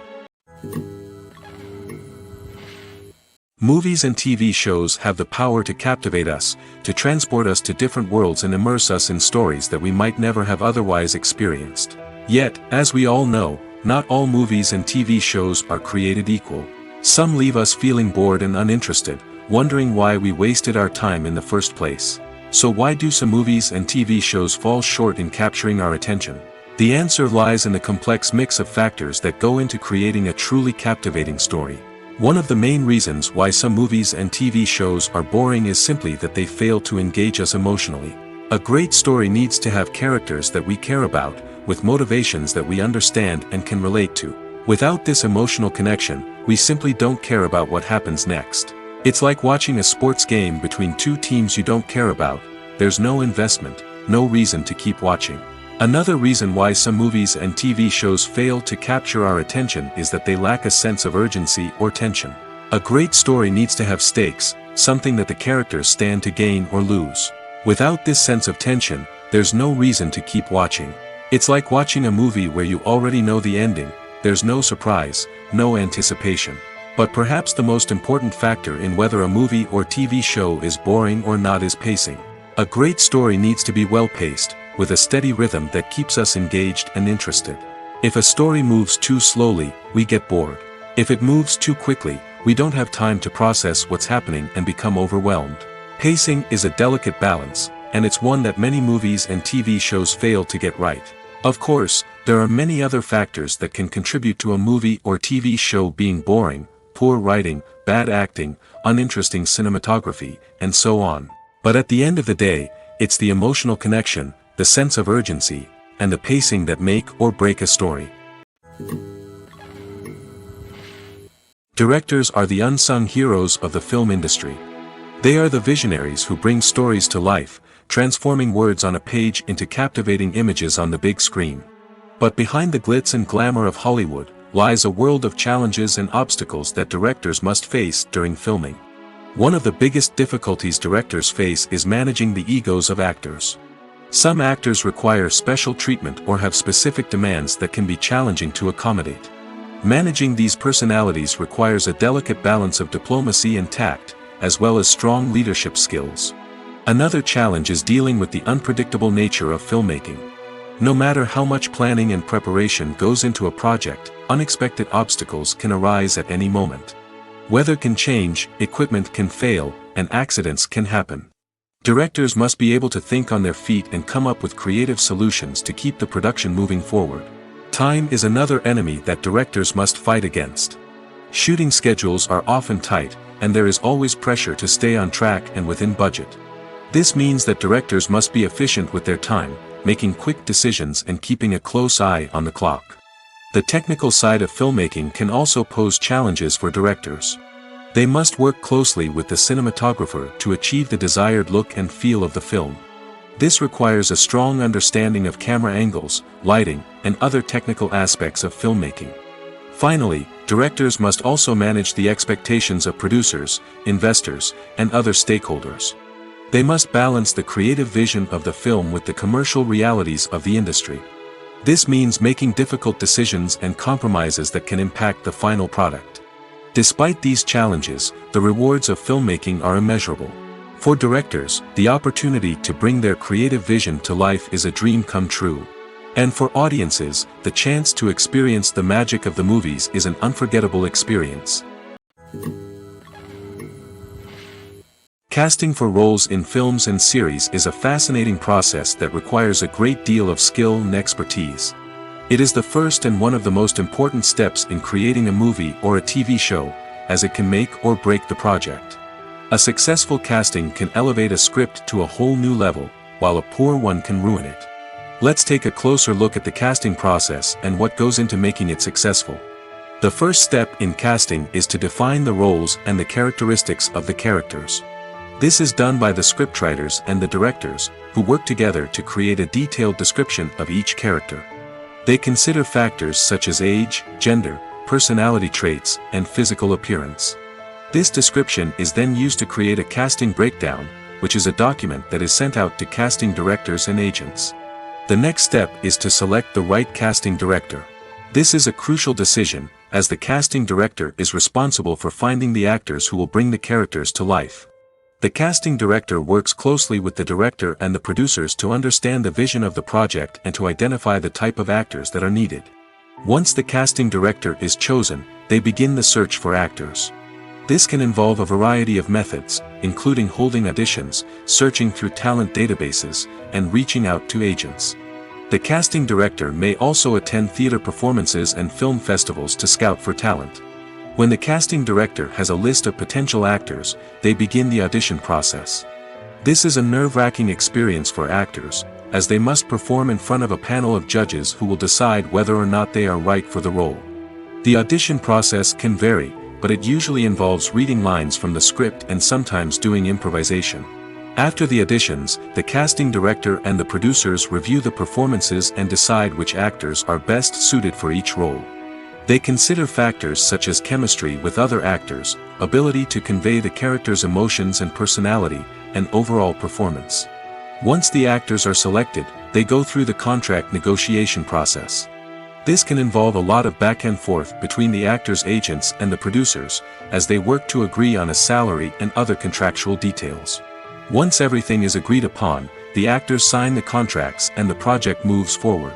Movies and TV shows have the power to captivate us, to transport us to different worlds and immerse us in stories that we might never have otherwise experienced. Yet, as we all know, not all movies and TV shows are created equal. Some leave us feeling bored and uninterested, wondering why we wasted our time in the first place. So why do some movies and TV shows fall short in capturing our attention? The answer lies in the complex mix of factors that go into creating a truly captivating story. One of the main reasons why some movies and TV shows are boring is simply that they fail to engage us emotionally. A great story needs to have characters that we care about, with motivations that we understand and can relate to. Without this emotional connection, we simply don't care about what happens next. It's like watching a sports game between two teams you don't care about. There's no investment, no reason to keep watching. Another reason why some movies and TV shows fail to capture our attention is that they lack a sense of urgency or tension. A great story needs to have stakes, something that the characters stand to gain or lose. Without this sense of tension, there's no reason to keep watching. It's like watching a movie where you already know the ending. There's no surprise, no anticipation. But perhaps the most important factor in whether a movie or TV show is boring or not is pacing. A great story needs to be well-paced, with a steady rhythm that keeps us engaged and interested. If a story moves too slowly, we get bored. If it moves too quickly, we don't have time to process what's happening and become overwhelmed. Pacing is a delicate balance, and it's one that many movies and TV shows fail to get right. Of course, there are many other factors that can contribute to a movie or TV show being boring: poor writing, bad acting, uninteresting cinematography, and so on. But at the end of the day, it's the emotional connection, the sense of urgency, and the pacing that make or break a story. Directors are the unsung heroes of the film industry. They are the visionaries who bring stories to life, transforming words on a page into captivating images on the big screen. But behind the glitz and glamour of Hollywood lies a world of challenges and obstacles that directors must face during filming. One of the biggest difficulties directors face is managing the egos of actors. Some actors require special treatment or have specific demands that can be challenging to accommodate. Managing these personalities requires a delicate balance of diplomacy and tact, as well as strong leadership skills. Another challenge is dealing with the unpredictable nature of filmmaking. No matter how much planning and preparation goes into a project, unexpected obstacles can arise at any moment. Weather can change, equipment can fail, and accidents can happen. Directors must be able to think on their feet and come up with creative solutions to keep the production moving forward. Time is another enemy that directors must fight against. Shooting schedules are often tight, and there is always pressure to stay on track and within budget. This means that directors must be efficient with their time, making quick decisions and keeping a close eye on the clock. The technical side of filmmaking can also pose challenges for directors. They must work closely with the cinematographer to achieve the desired look and feel of the film. This requires a strong understanding of camera angles, lighting, and other technical aspects of filmmaking. Finally, directors must also manage the expectations of producers, investors, and other stakeholders. They must balance the creative vision of the film with the commercial realities of the industry. This means making difficult decisions and compromises that can impact the final product. Despite these challenges, the rewards of filmmaking are immeasurable. For directors, the opportunity to bring their creative vision to life is a dream come true. And for audiences, the chance to experience the magic of the movies is an unforgettable experience. Casting for roles in films and series is a fascinating process that requires a great deal of skill and expertise. It is the first and one of the most important steps in creating a movie or a TV show, as it can make or break the project. A successful casting can elevate a script to a whole new level, while a poor one can ruin it. Let's take a closer look at the casting process and what goes into making it successful. The first step in casting is to define the roles and the characteristics of the characters. This is done by the scriptwriters and the directors, who work together to create a detailed description of each character. They consider factors such as age, gender, personality traits, and physical appearance. This description is then used to create a casting breakdown, which is a document that is sent out to casting directors and agents. The next step is to select the right casting director. This is a crucial decision, as the casting director is responsible for finding the actors who will bring the characters to life. The casting director works closely with the director and the producers to understand the vision of the project and to identify the type of actors that are needed. Once the casting director is chosen, they begin the search for actors. This can involve a variety of methods, including holding auditions, searching through talent databases, and reaching out to agents. The casting director may also attend theater performances and film festivals to scout for talent. When the casting director has a list of potential actors, they begin the audition process. This is a nerve-wracking experience for actors, as they must perform in front of a panel of judges who will decide whether or not they are right for the role. The audition process can vary, but it usually involves reading lines from the script and sometimes doing improvisation. After the auditions, the casting director and the producers review the performances and decide which actors are best suited for each role. They consider factors such as chemistry with other actors, ability to convey the character's emotions and personality, and overall performance. Once the actors are selected, they go through the contract negotiation process. This can involve a lot of back and forth between the actors' agents and the producers, as they work to agree on a salary and other contractual details. Once everything is agreed upon, the actors sign the contracts and the project moves forward.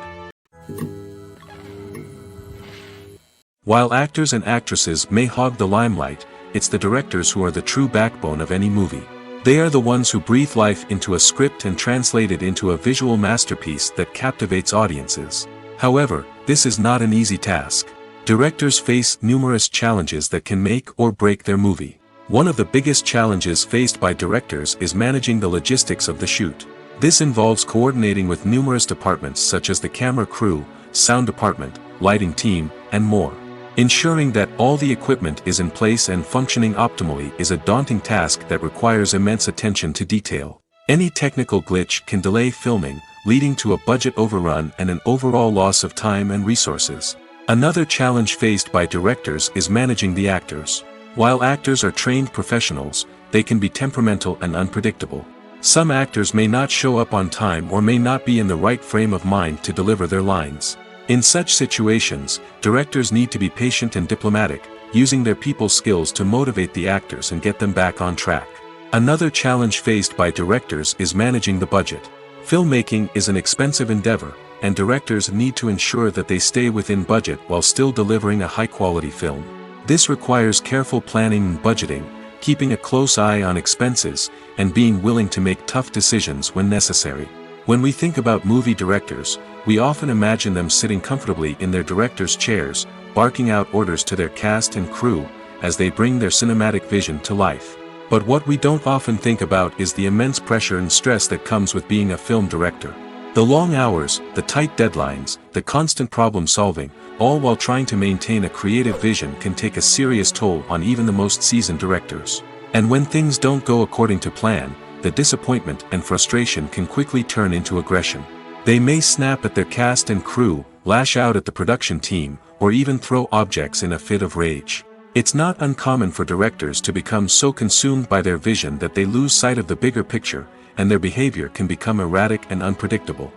While actors and actresses may hog the limelight, it's the directors who are the true backbone of any movie. They are the ones who breathe life into a script and translate it into a visual masterpiece that captivates audiences. However, this is not an easy task. Directors face numerous challenges that can make or break their movie. One of the biggest challenges faced by directors is managing the logistics of the shoot. This involves coordinating with numerous departments such as the camera crew, sound department, lighting team, and more. Ensuring that all the equipment is in place and functioning optimally is a daunting task that requires immense attention to detail. Any technical glitch can delay filming, leading to a budget overrun and an overall loss of time and resources. Another challenge faced by directors is managing the actors. While actors are trained professionals, they can be temperamental and unpredictable. Some actors may not show up on time or may not be in the right frame of mind to deliver their lines. In such situations, directors need to be patient and diplomatic, using their people skills to motivate the actors and get them back on track. Another challenge faced by directors is managing the budget. Filmmaking is an expensive endeavor, and directors need to ensure that they stay within budget while still delivering a high-quality film. This requires careful planning and budgeting, keeping a close eye on expenses, and being willing to make tough decisions when necessary. When we think about movie directors, we often imagine them sitting comfortably in their director's chairs, barking out orders to their cast and crew, as they bring their cinematic vision to life. But what we don't often think about is the immense pressure and stress that comes with being a film director. The long hours, the tight deadlines, the constant problem solving, all while trying to maintain a creative vision can take a serious toll on even the most seasoned directors. And when things don't go according to plan, the disappointment and frustration can quickly turn into aggression. They may snap at their cast and crew, lash out at the production team, or even throw objects in a fit of rage. It's not uncommon for directors to become so consumed by their vision that they lose sight of the bigger picture, and their behavior can become erratic and unpredictable.